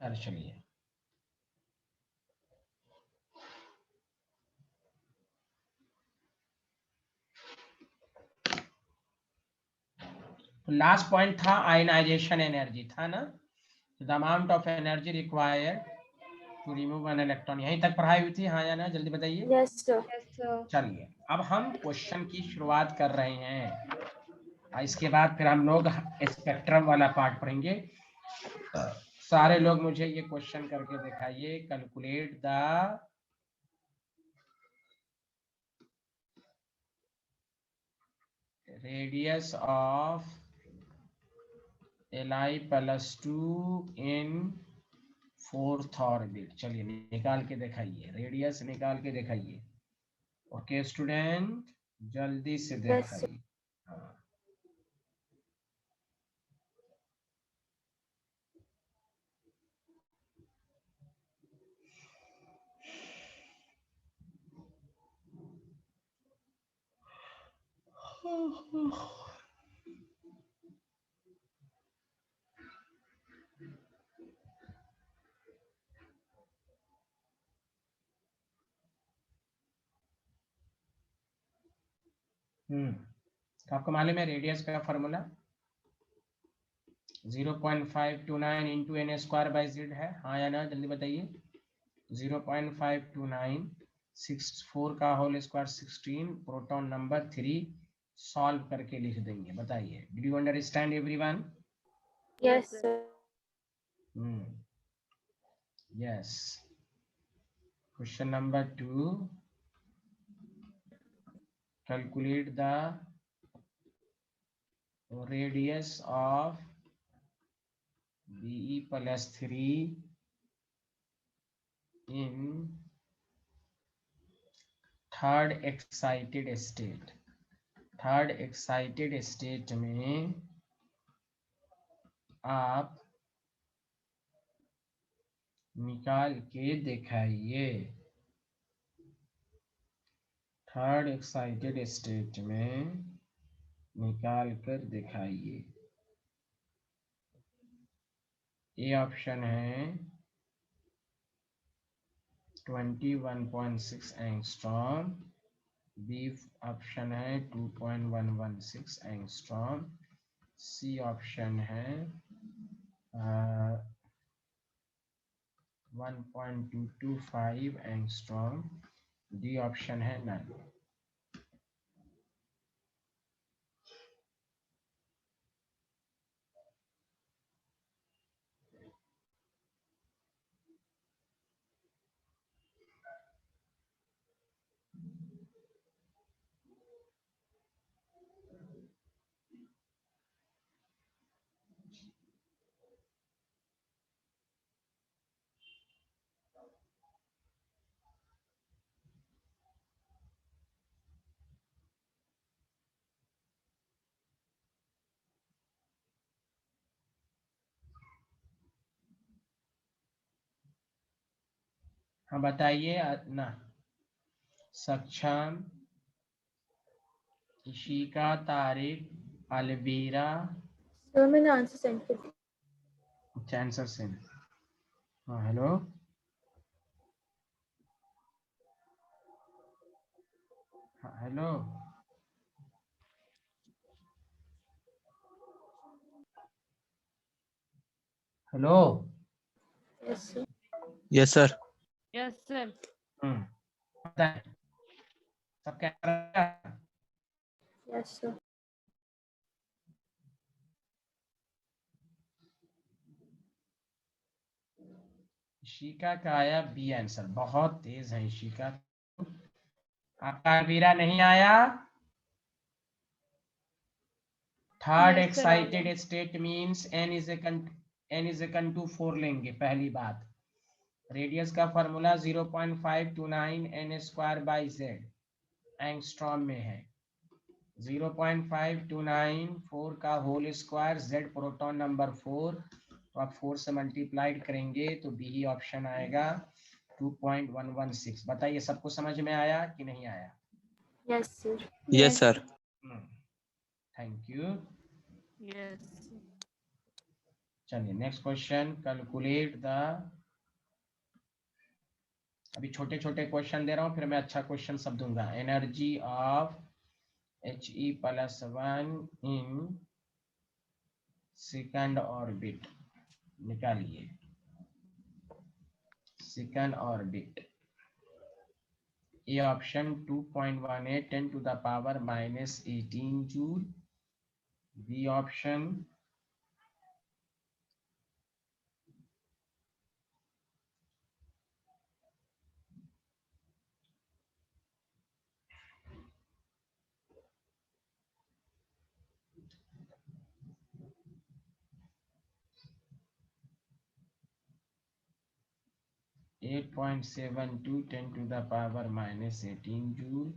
खैर चलिए, last point था आयनाइजेशन एनर्जी था ना, the amount of energy required to remove an electron. यहीं तक पढ़ाई हुई थी, हाँ या ना, जल्दी बताइए। Yes sir. चलिए अब हम क्वेश्चन की शुरुआत कर रहे हैं, इसके बाद फिर हम लोग स्पेक्ट्रम वाला पार्ट पढ़ेंगे। सारे लोग मुझे ये क्वेश्चन करके दिखाइए, calculate the radius of Li+2 in 4th orbit. चलिए निकाल के दिखाइए, रेडियस निकाल के दिखाइए। ओके स्टूडेंट, जल्दी से दिखाइए। तो आपको मालूम है रेडियस का formula 0.529 into n square by Z है, हाँ या ना, जल्दी बताइए। 0.529 64 का whole square 16, proton number 3, solve करके लिख देंगे। बताइए, did you understand everyone? Yes sir. Yes. Question number 2, calculate the radius of Be+3 in third excited state. Third excited state में आप निकाल के दिखाइए। थर्ड एक्साइटेड स्टेट में निकाल कर दिखाइए। ए ऑप्शन है 21.6 एंगस्ट्रॉम, बी ऑप्शन है 2.116 एंगस्ट्रॉम, सी ऑप्शन है 1.225 एंगस्ट्रॉम, डी ऑप्शन है नन। हाँ बताइए ना। सक्षम, इशिका, तारिक, अलवीरा। सर मैंने आंसर सेंड कर दिया। आंसर से। हाँ हेलो, हाँ hello, hello. Yes sir. Yes sir. Yes sir. पता है सब क्या कर रहा है? Yes sir. इशिका का आया बी आंसर, बहुत तेज है इशिका। आपका अलवीरा नहीं आया। थर्ड Yes, sir, आ गया। Excited state means n is equal to 4 लेंगे। पहली बात, रेडियस का formula 0.529 n square by Z angstrom में है। 0.529 4 का whole square, Z proton number 4, तो आप 4 से मल्टीप्लाइड करेंगे तो बी ऑप्शन आएगा 2.116। बताइए सबको समझ में आया कि नहीं आया? Yes, sir. Yes, sir. Thank you. Yes. चलिए नेक्स्ट क्वेश्चन, कैलकुलेट द, अभी छोटे छोटे क्वेश्चन दे रहा हूँ, फिर मैं अच्छा क्वेश्चन सब दूंगा। Energy of He+1 in second orbit, निकालिए second orbit. A option 2.18 10⁻−18 joule, b option 8.72 10⁻−18 joule,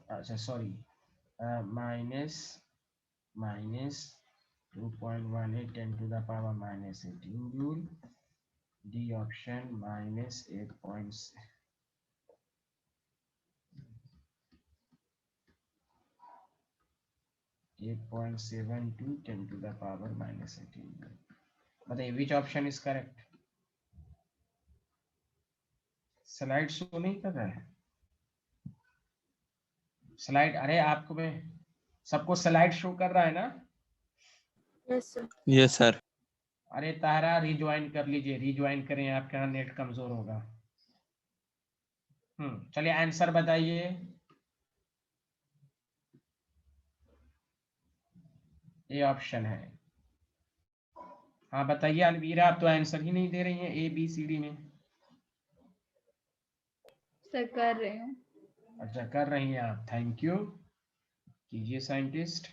अच्छा sorry, minus 2.18 10⁻−18 joule, d option -8.72 10⁻−18 joule. बताइए which option is correct. Slide show नहीं कर रहा है स्लाइड, अरे आपको मैं सबको स्लाइड शो कर रहा है ना। Yes, sir. Yes, sir. अरे तारा रिज्वाइन कर लीजिए, रिज्वाइन करें, आपका नेट कमजोर होगा। चलिए आंसर बताइए। ये ऑप्शन है। हाँ बताइए अलवीरा, आप तो आंसर ही नहीं दे रही हैं ए बी सी डी में। सर कर रही हूँ। अच्छा कर रही हैं आप, थैंक यू, कीजिए साइंटिस्ट।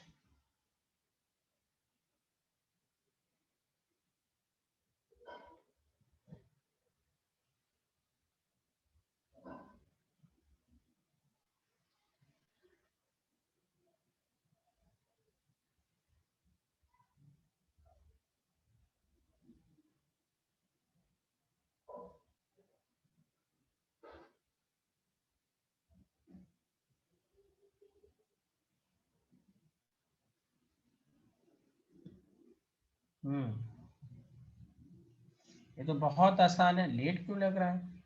ये तो बहुत आसान है, लेट क्यों लग रहा है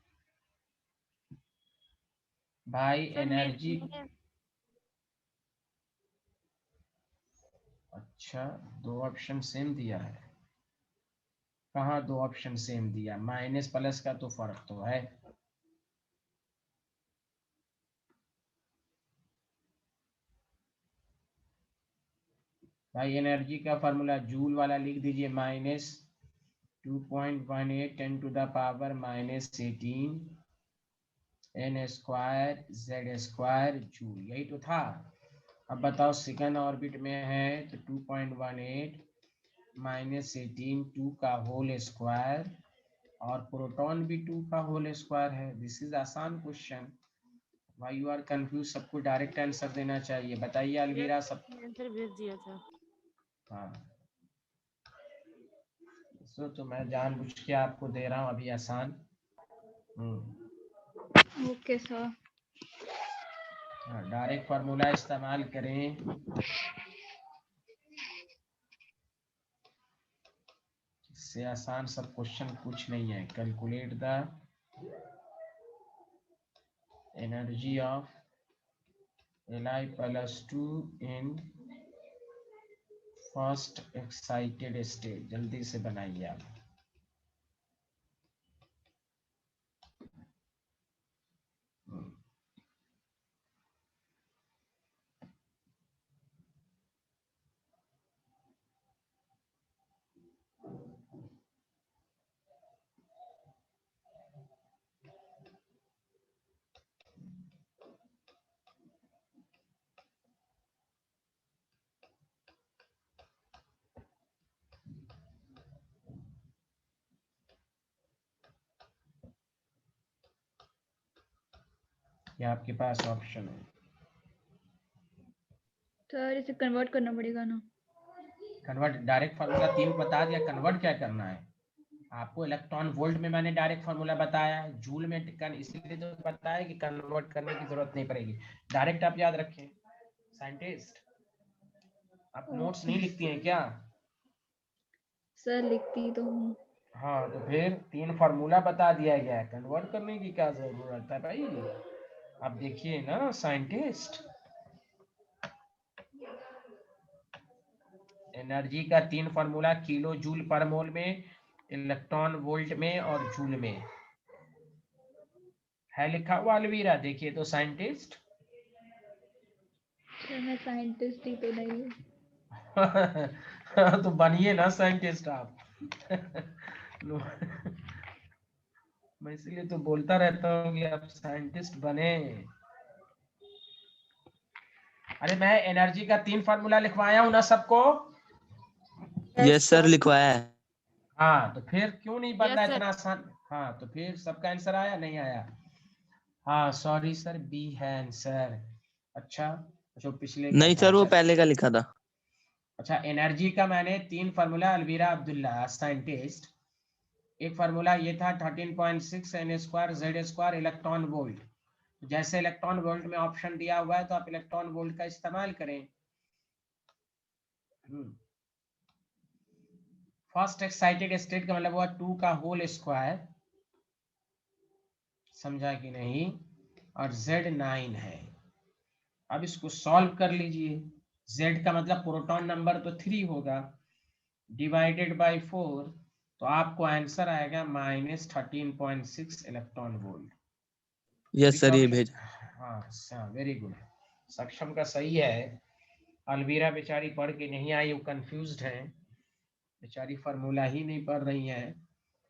भाई। एनर्जी, अच्छा दो ऑप्शन सेम दिया है। कहाँ दो ऑप्शन सेम दिया, माइनस प्लस का तो फर्क तो है। भाई एनर्जी का फॉर्मूला जूल वाला लिख दीजिए, -2.18 10⁻−18 n² z² जूल, यही तो था। अब बताओ सेकंड ऑर्बिट में है तो 2.18 2 का होल स्क्वायर, और प्रोटॉन भी 2 का होल स्क्वायर है। दिस इज आसान question, why you are confuse. सबको डायरेक्ट आंसर देना चाहिए। बताइए अलवीरा सब। आंसर भेज दिया था। हाँ तो मैं जानबूझ के आपको दे रहा हूँ अभी आसान। Okay sir. डायरेक्ट फार्मूला इस्तेमाल करें। इससे आसान सब क्वेश्चन कुछ नहीं है। Calculate the energy of Li+2 in first excited state, जल्दी से बनाइए आप। या आपके पास ऑप्शन है। सर इसे कन्वर्ट करना पड़ेगा ना। कन्वर्ट, डायरेक्ट फार्मूला 3 बता दिया, कन्वर्ट क्या करना है। आपको इलेक्ट्रॉन वोल्ट में मैंने डायरेक्ट फॉर्मूला बताया है, जूल में इसलिए तो बताया कि कन्वर्ट करने की जरूरत नहीं पड़ेगी, डायरेक्ट आप याद रखें। साइंटिस्ट, आप नोट्स नहीं लिखती हैं क्या? सर लिखती तो हूँ। हाँ, तो फिर 3 फार्मूला बता दिया गया है, कन्वर्ट करने की क्या जरूरत है भाई? आप देखिए ना साइंटिस्ट, एनर्जी का 3 फार्मूला, किलो जूल पर मोल में, इलेक्ट्रॉन वोल्ट में और जूल में है लिखा हुआ। अलवीरा देखिए तो साइंटिस्ट। सर मैं साइंटिस्ट ही तो नहीं हूँ। तो बनिए ना साइंटिस्ट आप। मैं इसलिए तो बोलता रहता हूँ कि आप साइंटिस्ट बने। अरे मैं एनर्जी का 3 फार्मूला लिखवाया हूं ना सबको? यस सर, लिखवाया है। हाँ, तो फिर क्यों नहीं बन Yes, रहा sir. इतना आसान? हाँ, तो फिर सबका आंसर आया नहीं आया? हाँ सॉरी सर, बी है आंसर। अच्छा, जो पिछले का नहीं था। सर, वो पहले का लिखा था। अच्छा, एनर्जी का मैंने 3 फार्मूला, अलवीरा अब्दुल्ला साइंटिस्ट। एक फार्मूला ये था 13.6 n square z square electron volt. जैसे इलेक्ट्रॉन वोल्ट में ऑप्शन दिया हुआ है तो आप इलेक्ट्रॉन वोल्ट का इस्तेमाल करें। फर्स्ट एक्साइटेड स्टेट का मतलब हुआ 2 का होल स्क्वायर, समझा कि नहीं? और z 9 है। अब इसको सॉल्व कर लीजिए। z का मतलब प्रोटॉन नंबर तो 3 होगा, डिवाइडेड बाय 4, तो आपको आंसर आएगा -13.6 इलेक्ट्रॉन वोल्ट। यस सर, ये भेज। हाँ वेरी गुड, सक्षम का सही है। अलवीरा बेचारी पढ़ के नहीं आई, वो कंफ्यूज्ड है बेचारी, फार्मूला ही नहीं पढ़ रही है।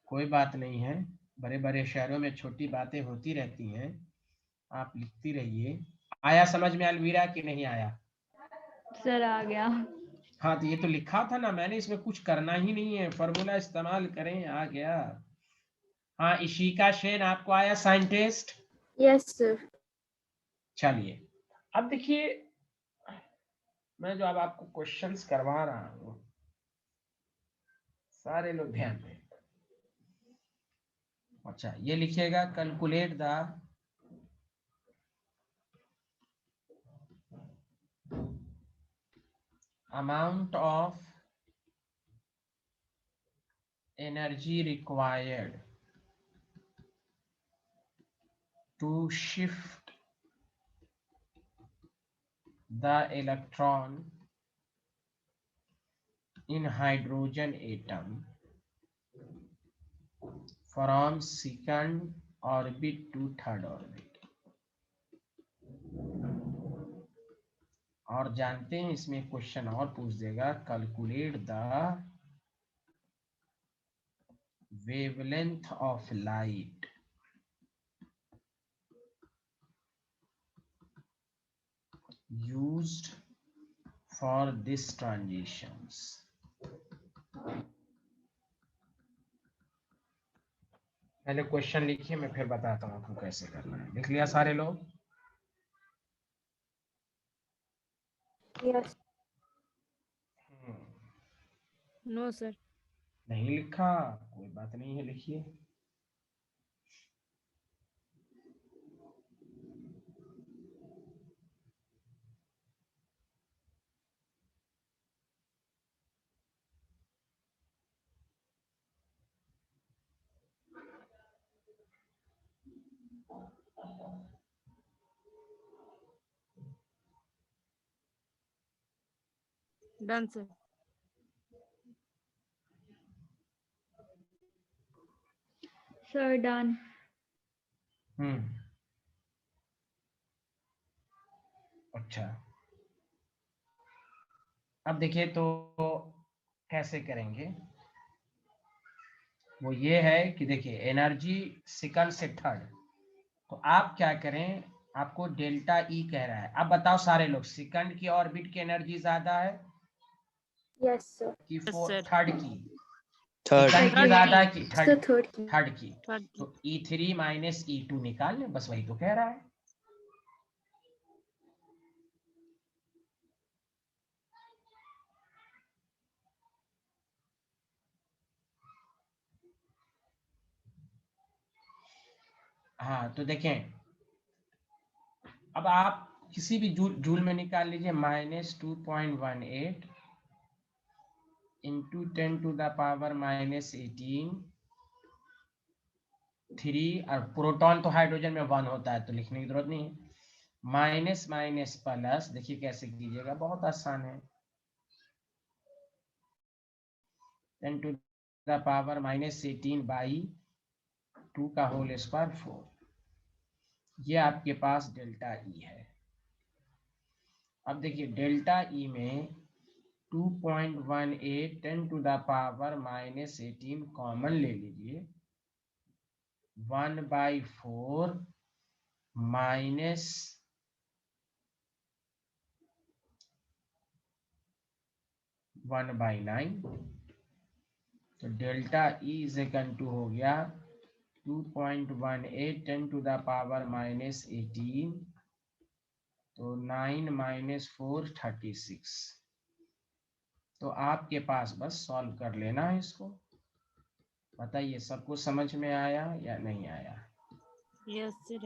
कोई बात नहीं है, बड़े बड़े शहरों में छोटी बातें होती रहती हैं, आप लिखती रहिए। आया समझ में अलवीरा कि नहीं आया? सर आ गया। हाँ, तो ये तो लिखा था ना मैंने, इसमें कुछ करना ही नहीं है, फार्मूला इस्तेमाल करें, आ गया। हाँ, इशिका शेन आपको आया साइंटिस्ट? Yes, sir. चलिए, अब देखिए मैं जो अब आपको क्वेश्चंस करवा रहा हूँ, सारे लोग ध्यान दें। अच्छा, ये लिखिएगा, calculate the amount of energy required to shift the electron in hydrogen atom from second orbit to third orbit। और जानते हैं इसमें क्वेश्चन और पूछ देगा, calculate the wavelength of light used for this transitions. पहले क्वेश्चन लिखिए, मैं फिर बताता हूँ आपको कैसे करना है। लिख लिया सारे लोग? Yes. No sir. नहीं लिखा, कोई बात नहीं है, लिखिए। Done sir. Sir done. अच्छा, अब देखिए तो कैसे करेंगे। वो ये है कि देखिए एनर्जी सेकंड से थर्ड, तो आप क्या करें, आपको डेल्टा ई कह रहा है। अब बताओ सारे लोग, सेकंड की ऑर्बिट की एनर्जी ज्यादा है Yes, sir. कि सर थर्ड की? थर्ड। सेकंड की ज्यादा की It's the third key. Third की? थर्ड की। तो E3 माइनस E2 निकाल लें, बस वही तो कह रहा है। हाँ तो देखें, अब आप किसी भी जूल में निकाल लीजिए, -2.18 इंटू 10⁻⁻18 3, और प्रोटॉन तो हाइड्रोजन में 1 होता है तो लिखने की जरूरत नहीं है। माइनस माइनस प्लस, देखिए कैसे कीजिएगा, बहुत आसान है। 10⁻⁻18 बाई 2 का होल स्क्वायर 4, ये आपके पास डेल्टा ई है। अब देखिए डेल्टा ई में 2.18 10⁻⁻18 कॉमन ले लीजिए, 1/4 माइनस 1/9, तो delta E is equal to हो गया 2.18 10⁻⁻18, तो 9 - 4 36। तो आपके पास बस सॉल्व कर लेना है इसको। बताइए सबको समझ में आया या नहीं आया? Yes sir.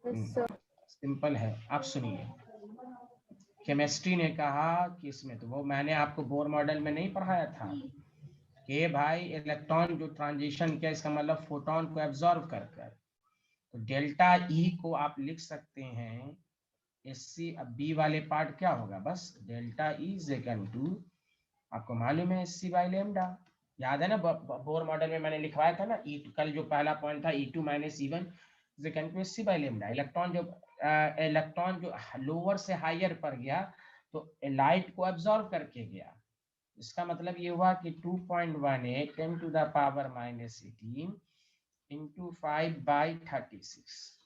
Yes, sir. Simple है। आप सुनिए, केमिस्ट्री ने कहा कि इसमें, तो वो मैंने आपको बोर मॉडल में नहीं पढ़ाया था कि भाई इलेक्ट्रॉन जो ट्रांजिशन किया, इसका मतलब फोटोन को एब्जॉर्व कर कर, तो डेल्टा ई को आप लिख सकते हैं एससी। अब बी वाले पार्ट क्या होगा, बस delta E is equal to, आपको मालूम है एससी बाई लेमडा, याद है ना, बोर मॉडल में मैंने लिखवाया था ना, ई कल जो पहला पॉइंट था E2 - E1 is equal to SC by lambda. Electron जो लोअर से हायर पर गया तो लाइट को एब्जॉर्व करके गया, इसका मतलब ये हुआ कि 2.18 10⁻⁻18 इंटू 5/36।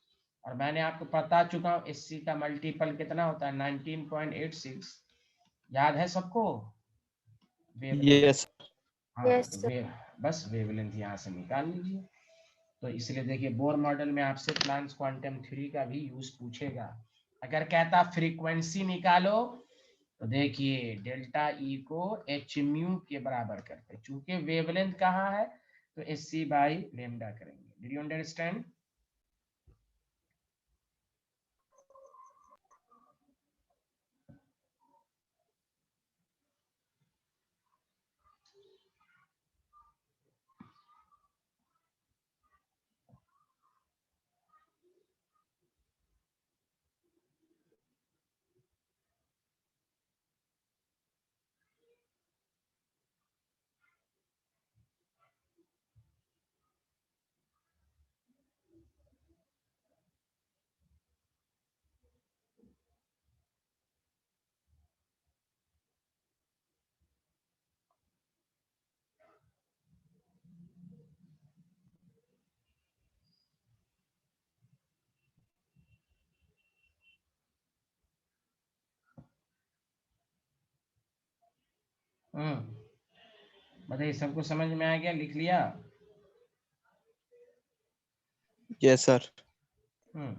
और मैंने आपको बता चुका हूँ एससी का मल्टीपल कितना होता है, 19.86। याद है सबको? वेवलेंथ। यस हाँ Yes, तो sir. बस वेवलेंथ यहाँ से निकाल लीजिए। तो इसलिए देखिए बोर मॉडल में आपसे प्लैंक्स क्वांटम थ्योरी का भी यूज पूछेगा। अगर कहता फ्रीक्वेंसी निकालो तो देखिए डेल्टा ई को एच म्यू के बराबर करते, चूंकि वेवलेंथ कहाँ है तो एस सी बाई लेमडा करेंगे। Did you understand? बताइए सबको समझ में आ गया, लिख लिया? Yes sir. हम्म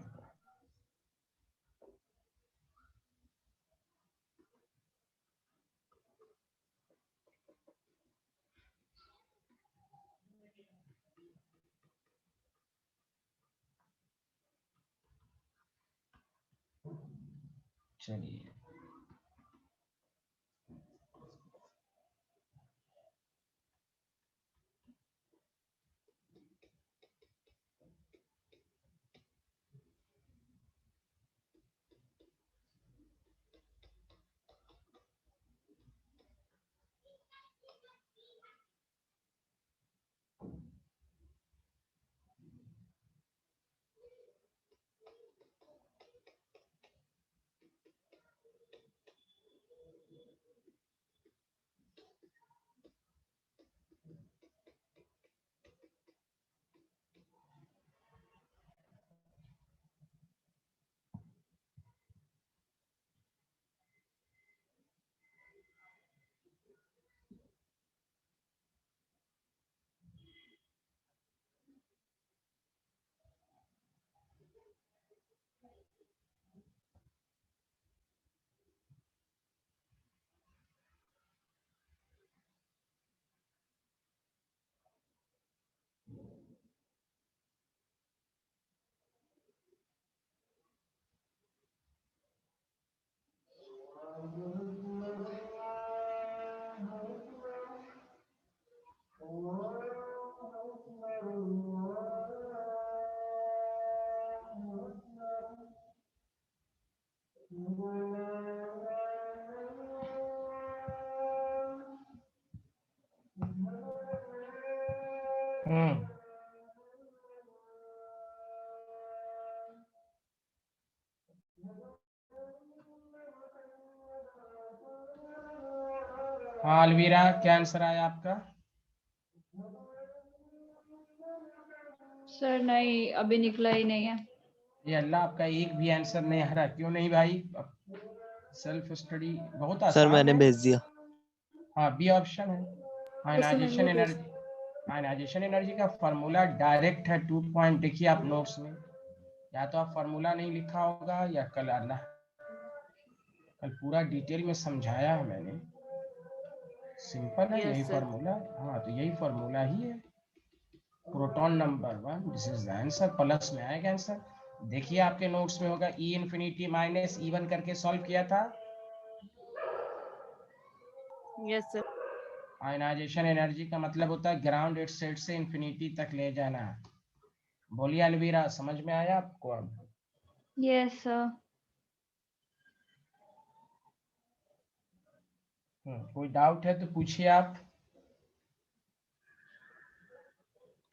चलिए हाँ अलवीरा, क्या आंसर आया आपका? सर नहीं, अभी निकला ही नहीं है। ये अल्लाह, आपका एक भी आंसर नहीं आ रहा, क्यों नहीं भाई? सेल्फ स्टडी बहुत सर आसान मैंने है। भेज दिया। हाँ बी ऑप्शन है। जैसे आयनाइजेशन मैंने एनर्जी, आयनाइजेशन एनर्जी का फार्मूला डायरेक्ट है 2 पॉइंट, देखिए आप नोट्स में, या तो आप फार्मूला नहीं लिखा होगा या कल अल्लाह, कल पूरा डिटेल में समझाया है मैंने, सिंपल है यही Yes, sir. फार्मूला। हाँ तो यही फार्मूला ही है, proton number 1, this is the answer, plus में आएगा आंसर। देखिए आपके नोट्स में होगा E इन्फिनिटी माइनस E1 करके सॉल्व किया था। Yes, sir. आयनाइजेशन एनर्जी का मतलब होता है ग्राउंड स्टेट से इन्फिनिटी तक ले जाना। बोलिए अलवीरा, समझ में आया आपको अब? Yes sir. कोई डाउट है तो पूछिए आप।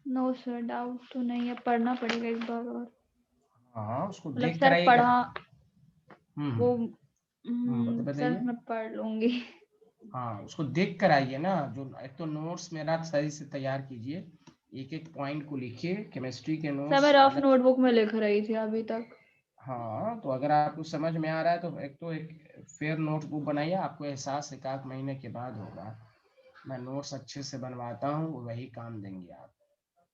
नो सर, डाउट तो नहीं है, पढ़ना पड़ेगा एक बार और। हाँ उसको मतलब देख कर सर आइएगा। पढ़ा वो सर बताइए। मैं पढ़ लूंगी। हाँ उसको देख कर आइए ना, जो एक तो नोट्स मेरा सही से तैयार कीजिए, एक एक पॉइंट को लिखिए, केमिस्ट्री के सर मैं नोट्स रफ अलग। नोटबुक में लिख रही थी अभी तक। हाँ तो अगर आपको समझ में आ रहा है तो एक फेयर नोटबुक बनाइए, आपको एहसास एक आध महीने के बाद होगा। मैं नोट्स अच्छे से बनवाता हूँ, वही काम देंगे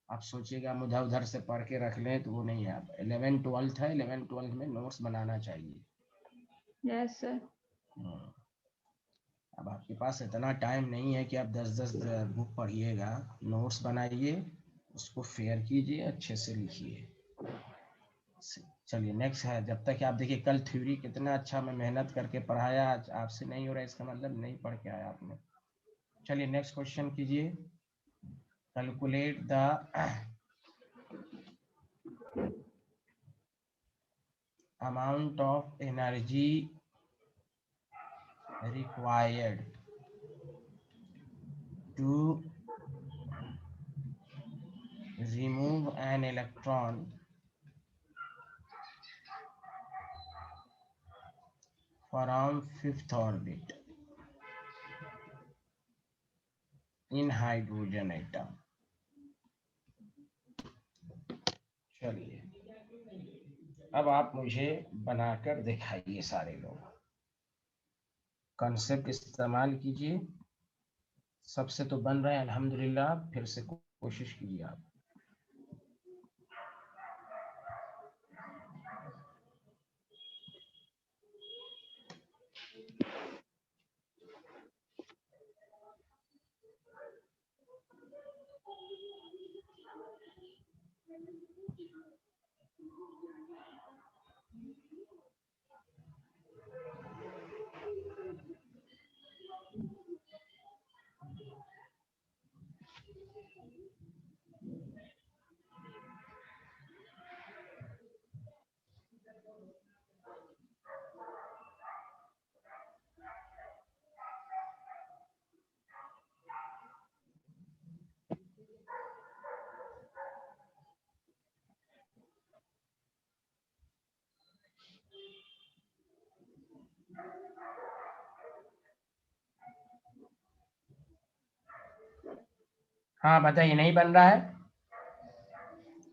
आप सोचिएगा हम उधर उधर से पढ़ के रख लें तो वो नहीं है। आप 11 12th है, 11 12th में नोट्स बनाना चाहिए। Yes sir. अब आपके पास इतना टाइम नहीं है कि आप 10-10 बुक पढ़िएगा, नोट्स बनाइए, उसको फेयर कीजिए, अच्छे से लिखिए। चलिए नेक्स्ट है, जब तक आप देखिए कल थ्योरी कितना अच्छा मैं मेहनत करके पढ़ाया, आज आपसे नहीं हो रहा इसका मतलब नहीं पढ़ के आया आपने। चलिए नेक्स्ट क्वेश्चन कीजिए। Calculate the amount of energy required to remove an electron from 5th orbit in hydrogen atom। चलिए अब आप मुझे बनाकर दिखाइए, सारे लोग कॉन्सेप्ट इस्तेमाल कीजिए। सबसे तो बन रहे हैं अल्हम्दुलिल्लाह, फिर से कोशिश कीजिए आप। हाँ बताइए, नहीं बन रहा है?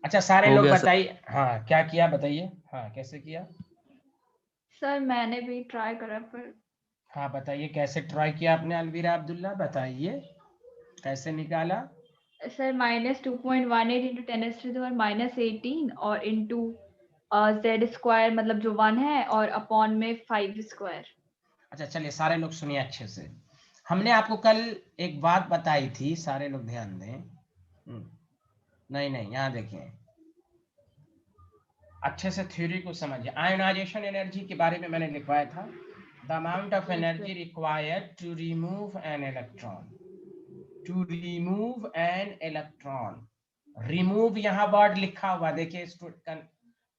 अच्छा सारे हो लोग गया सर। बताइए, हाँ क्या किया बताइए, हाँ कैसे किया? सर मैंने भी ट्राई करा पर। हाँ बताइए कैसे ट्राई किया आपने अलवीरा अब्दुल्ला, बताइए कैसे निकाला? सर -2.18 इंटू 10⁻³ -18 और इंटू z² मतलब जो 1 है और अपॉन में 5²। अच्छा चलिए सारे लोग सुनिए अच्छे से, हमने आपको कल एक बात बताई थी, सारे लोग ध्यान दें। नहीं नहीं यहाँ देखें, अच्छे से थ्योरी को समझिए। आयोनाइजेशन एनर्जी के बारे में मैंने लिखवाया था, the amount of energy required to remove an electron, to remove an electron. Remove यहाँ वर्ड लिखा हुआ देखिए,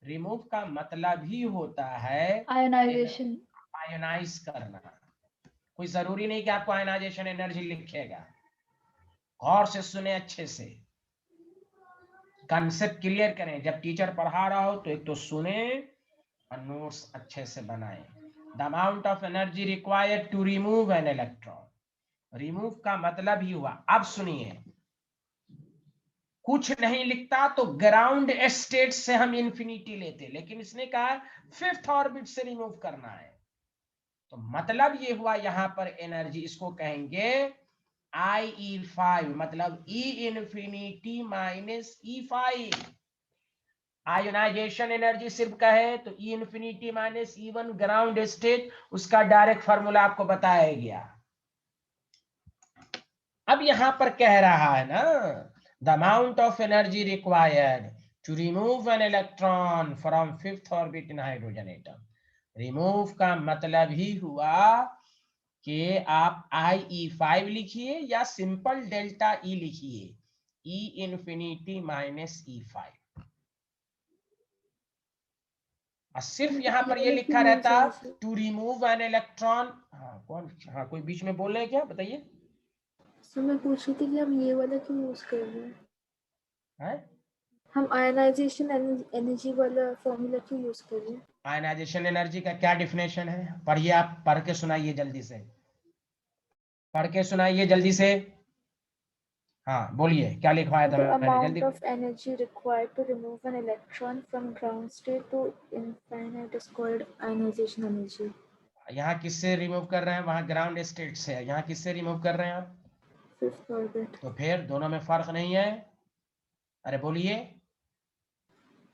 रिमूव का मतलब ही होता है आयोनाइजेशन। आयोनाइज करना। कोई जरूरी नहीं कि आपको आयोनाइजेशन एनर्जी लिखेगा, गौर से सुने अच्छे से। कंसेप्ट क्लियर करें। जब टीचर पढ़ा रहा हो तो एक तो सुने और नोट्स अच्छे से बनाएं। The amount of energy required to remove an electron. Remove का मतलब ही हुआ, अब सुनिए, कुछ नहीं लिखता तो ग्राउंड स्टेट से हम इंफिनिटी लेते, लेकिन इसने कहा फिफ्थ ऑर्बिट से रिमूव करना है, तो मतलब ये हुआ यहां पर एनर्जी, इसको कहेंगे IE5, मतलब E infinity minus E5। Ionization energy सिर्फ कहे तो E infinity minus E1 ground state, उसका डायरेक्ट फार्मूला आपको बताया गया। अब यहां पर कह रहा है ना, the amount of energy required to remove an electron from fifth orbit in hydrogen atom. Remove का मतलब ही हुआ कि आप IE5 लिखिए या सिंपल डेल्टा E लिखिए, E इंफिनिटी माइनस E5। और सिर्फ यहां पर ये लिखा रहता टू रिमूव एन इलेक्ट्रॉन। हाँ कौन, हाँ कोई बीच में बोल रहे हैं क्या, बताइए। सर मैं पूछ रही थी कि हम ये वाला क्यों यूज कर रहे हैं? है? हम आयनाइजेशन एनर्जी वाला फॉर्मूला क्यों यूज कर रहे हैं? आयनाइजेशन एनर्जी का क्या डिफिनेशन है, पढ़िए, आप पढ़ के सुनाइए जल्दी से, पढ़ के सुनाइए जल्दी से। हाँ बोलिए क्या लिखवाया था The मैंने, जल्दी। amount of energy required to remove an electron from ground state to infinite is called ionization energy. यहाँ किससे रिमूव कर रहे हैं, वहां ग्राउंड स्टेट से है, यहाँ किससे रिमूव कर रहे हैं आप, Fifth orbit. तो फिर दोनों में फर्क नहीं है, अरे बोलिए।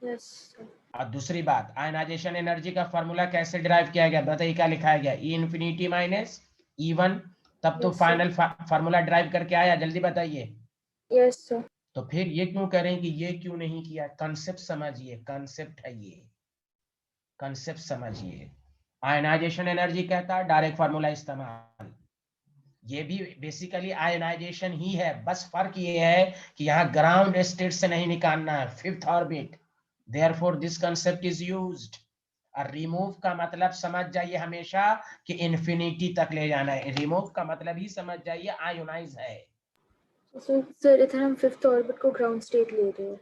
Yes, sir. और दूसरी बात, आयनाइजेशन एनर्जी का फॉर्मूला कैसे डिराइव किया गया, बताइए क्या लिखाया गया, E इंफिनिटी माइनस E1, तब तो Yes, sir. Final formula derive करके आया, जल्दी बताइए। Yes, sir. तो फिर ये क्यों करें कि ये क्यों नहीं किया, कंसेप्ट समझिए, कंसेप्ट है ये, कंसेप्ट समझिए। आयनाइजेशन एनर्जी कहता है डायरेक्ट फार्मूला इस्तेमाल, ये भी बेसिकली आयनाइजेशन ही है, बस फर्क ये है कि यहाँ ग्राउंड स्टेट से नहीं निकालना है, fifth orbit, therefore this concept is used. और रिमूव का मतलब समझ जाइए हमेशा कि इंफिनिटी तक ले जाना है, रिमूव का मतलब ही समझ जाइए आयोनाइज है। So, sir, इधर हम fifth orbit को ground state ले रहे हैं।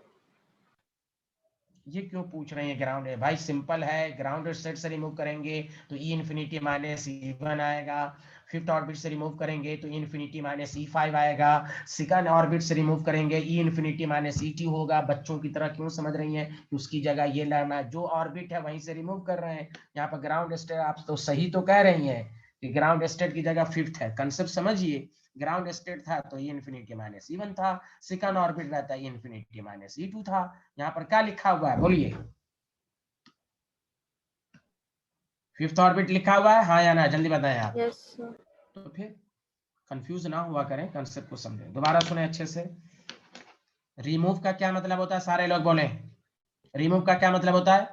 ये क्यों पूछ रहे हैं ग्राउंड है, भाई सिंपल है, ग्राउंड स्टेट से रिमूव करेंगे तो E इंफिनिटी माइनस E1 आएगा, फिफ्थ ऑर्बिट से रिमूव करेंगे तो E इंफिनिटी माइनस E5 आएगा, सेकंड ऑर्बिट से रिमूव करेंगे E इंफिनिटी माइनस E2 होगा। बच्चों की तरह क्यों समझ रही हैं कि उसकी जगह ये लेना है, जो ऑर्बिट है वहीं से रिमूव कर रहे हैं। यहाँ पर ग्राउंड स्टेट आप तो सही तो कह रही हैं कि ग्राउंड स्टेट की जगह फिफ्थ है, कंसेप्ट समझिए, ग्राउंड स्टेट था तो E इंफिनिटी माइनस E1 था, सेकंड ऑर्बिट रहता है E इंफिनिटी माइनस E2 था। यहाँ पर क्या लिखा हुआ है बोलिए, फिफ्थ ऑर्बिट लिखा हुआ है हाँ या ना, जल्दी बताएं आप। Yes, sir. तो फिर कंफ्यूज ना हुआ करें, कंसेप्ट को समझें, दोबारा सुने अच्छे से। रिमूव का क्या मतलब होता है, सारे लोग बोले, रिमूव का क्या मतलब होता है,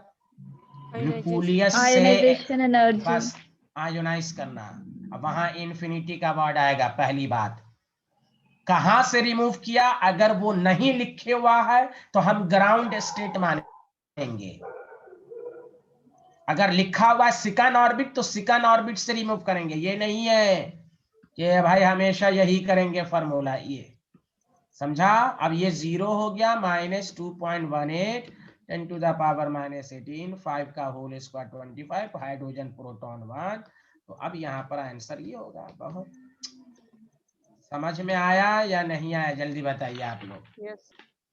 न्यूक्लियस से आयोनाइजेशन एनर्जी। बस आयोनाइज करना। अब वहां इंफिनिटी का वर्ड आएगा, पहली बात कहां से रिमूव किया, अगर वो नहीं लिखे हुआ है तो हम ग्राउंड स्टेट मानेंगे, अगर लिखा हुआ है सेकंड ऑर्बिट तो सेकंड ऑर्बिट से रिमूव करेंगे। ये नहीं है कि भाई हमेशा यही करेंगे फॉर्मूला, ये समझा। अब ये 0 हो गया, minus 2.18 10 to the power minus 18, 5 का होल स्क्वायर 25, हाइड्रोजन प्रोटॉन 1। तो अब यहाँ पर आंसर ये होगा। बहुत समझ में आया या नहीं आया, जल्दी बताइए आप लोग। Yes.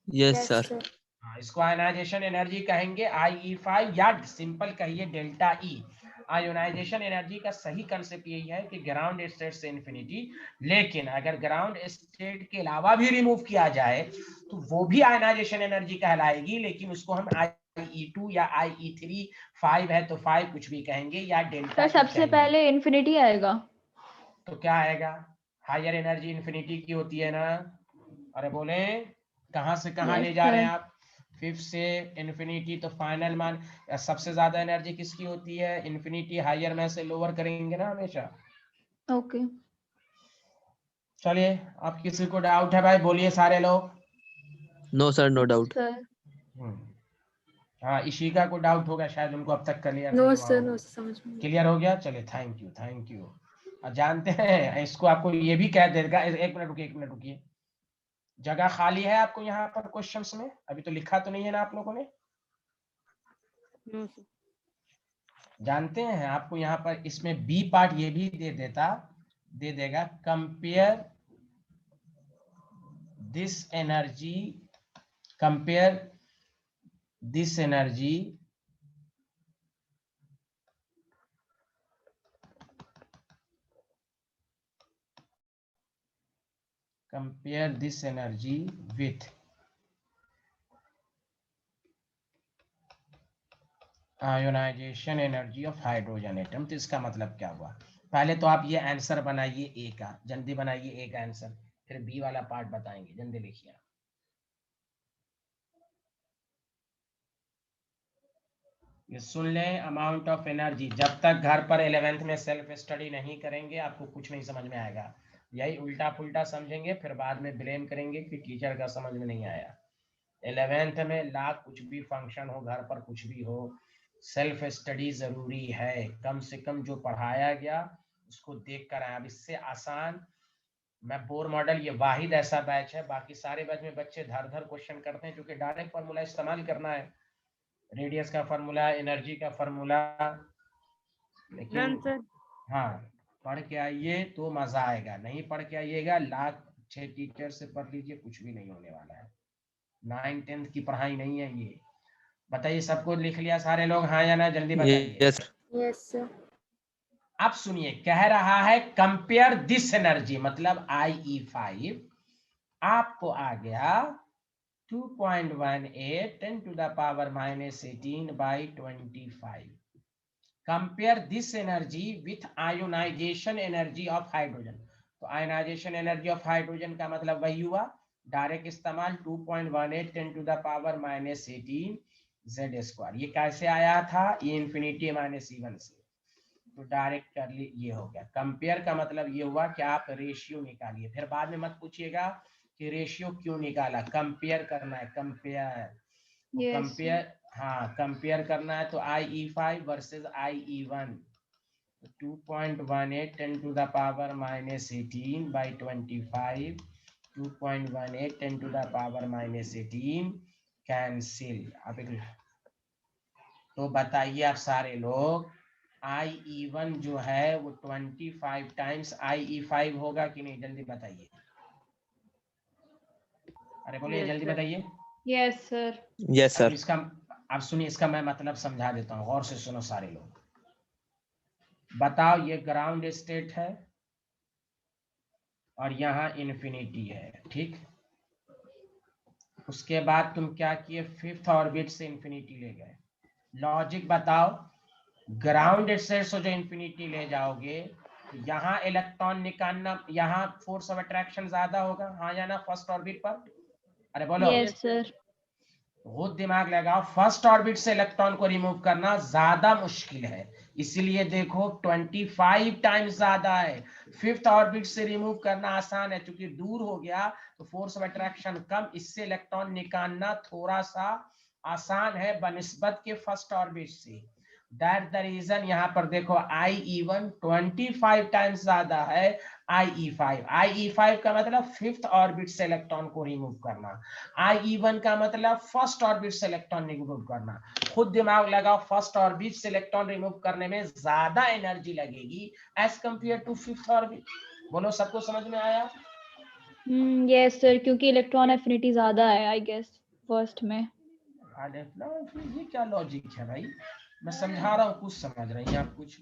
Yes Yes, sir. sir. हाँ, इसको आयोनाइजेशन एनर्जी कहेंगे IE5 या सिंपल कहिए डेल्टा E। आयोनाइजेशन एनर्जी का सही कंसेप्ट यही है कि ग्राउंड स्टेट से इंफिनिटी, लेकिन अगर ग्राउंड स्टेट के अलावा भी रिमूव किया जाए तो वो भी आयोनाइजेशन एनर्जी कहलाएगी, लेकिन उसको हम IE2 या IE3, 5 है तो 5 कुछ भी कहेंगे, या डेल्टा सर सबसे पहले इन्फिनिटी आएगा। तो क्या आएगा, हायर एनर्जी इंफिनिटी की होती है ना। अरे बोले कहां से कहां Yes, ले जा रहे हैं sir. आप, फिफ्थ से इंफिनिटी, तो फाइनल मान सबसे ज्यादा एनर्जी किसकी होती है, इंफिनिटी, हायर में से लोअर करेंगे ना हमेशा। ओके। चलिए, अब किसी को डाउट है भाई बोलिए सारे लोग। No sir, no doubt. Sir हाँ इशिका को डाउट होगा शायद, उनको अब तक क्लियर No, नहीं sir. हुआ। No, sir. समझ में नहीं। क्लियर हो गया, चलिए थैंक यू, थैंक यू। और जानते हैं इसको आपको ये भी कह देगा, एक मिनट रुकिए, एक मिनट रुकिए, जगह खाली है आपको यहाँ पर क्वेश्चंस में? अभी तो लिखा तो नहीं है ना आप लोगों ने? No sir. जानते हैं आपको यहाँ पर इसमें बी पार्ट ये भी दे देगा, compare this energy, compare this energy with ionization energy of hydrogen atom. तो इसका मतलब क्या हुआ? पहले तो आप ये आंसर बनाइए ए का, जल्दी बनाइए ए का आंसर, फिर बी वाला पार्ट बताएंगे। जल्दी लिखिए। ये सुन लें, अमाउंट ऑफ एनर्जी। जब तक घर पर 11th में सेल्फ स्टडी नहीं करेंगे आपको कुछ नहीं समझ में आएगा। यही उल्टा पुल्टा समझेंगे, फिर बाद में ब्लेम करेंगे कि टीचर का समझ में नहीं आया। 11th में लाख कुछ भी फंक्शन हो, घर पर कुछ भी हो, सेल्फ स्टडी जरूरी है। कम से कम जो पढ़ाया गया उसको देख कर आए। अब इससे आसान मैं बोर मॉडल, ये वाहिद ऐसा बैच है, बाकी सारे बैच में बच्चे धर धर क्वेश्चन करते हैं क्योंकि डायरेक्ट फॉर्मूला इस्तेमाल करना है, रेडियस का फॉर्मूला, एनर्जी का फॉर्मूला। लेकिन सर। हाँ, पढ़ के आइए तो मजा आएगा, नहीं पढ़ के आइएगा लाख 6 टीचर से पढ़ लीजिए, कुछ भी नहीं होने वाला है। 9th 10th की पढ़ाई नहीं है ये। बताइए, सबको लिख लिया सारे लोग, हाँ या ना? जल्दी बताइए। Yes. Yes, sir. अब सुनिए, कह रहा है कंपेयर दिस एनर्जी, मतलब IE5 आपको आ गया 2.18 10 to the power -18 by 25। Compare this energy with ionization energy of hydrogen. तो आयोनाइजेशन एनर्जी ऑफ हाइड्रोजन का मतलब वही हुआ, डायरेक्ट इस्तेमाल 2.18 10 to the power -18 Z²। ये कैसे आया था? ये इंफिनिटी -E1 से, तो डायरेक्ट कर ली, ये हो गया। कंपेयर का मतलब ये हुआ कि आप रेशियो निकालिए, फिर बाद में मत पूछिएगा कि रेशियो क्यों निकाला, कंपेयर करना है, कंपेयर। Yes. कंपेयर, हाँ कंपेयर करना है। तो IE5 versus IE1, 2.18 10 to the power -18 by 25, 2.18 10 to the power -18 cancel. अब तो बताइए आप सारे लोग, IE1 जो है वो 25 टाइम्स IE5 होगा कि नहीं? जल्दी बताइए, अरे बोलिए Yes, जल्दी sir. बताइए। Yes, sir. Yes, अब sir. इसका, अब सुनिए, इसका मैं मतलब समझा देता हूँ, गौर से सुनो सारे लोग। बताओ, ये ग्राउंड स्टेट है और यहाँ इन्फिनिटी है, ठीक? उसके बाद तुम क्या किए? 5th ऑर्बिट से इन्फिनिटी ले गए। लॉजिक बताओ, ग्राउंड स्टेट से जो इन्फिनिटी ले जाओगे तो यहाँ इलेक्ट्रॉन निकालना, यहाँ फोर्स ऑफ अट्रैक्शन ज्यादा होगा, हाँ या ना? फर्स्ट ऑर्बिट पर, अरे बोलो। Yes, sir. बहुत दिमाग लगाओ, फर्स्ट ऑर्बिट से इलेक्ट्रॉन को रिमूव करना ज्यादा मुश्किल है, इसीलिए देखो 25 टाइम्स ज्यादा है। 5th ऑर्बिट से रिमूव करना आसान है, क्योंकि दूर हो गया तो फोर्स ऑफ अट्रैक्शन कम, इससे इलेक्ट्रॉन निकालना थोड़ा सा आसान है बनिस्बत के फर्स्ट ऑर्बिट से। दैट द रीजन यहाँ पर देखो IE1 25 टाइम्स ज्यादा है IE5। IE5 का मतलब 5th ऑर्बिट से इलेक्ट्रॉन को रिमूव करना, IE1 का मतलब फर्स्ट ऑर्बिट से इलेक्ट्रॉन रिमूव करना। खुद दिमाग लगाओ, फर्स्ट ऑर्बिट से इलेक्ट्रॉन रिमूव करने में ज्यादा एनर्जी लगेगी as compare to 5th orbit. बोलो, सबको समझ में आया? Yes, sir. क्योंकि इलेक्ट्रॉन एफिनिटी ज्यादा है, I guess, फर्स्ट में। ये क्या लॉजिक है भाई? मैं समझा रहा हूँ, कुछ समझ रहे हैं आप? कुछ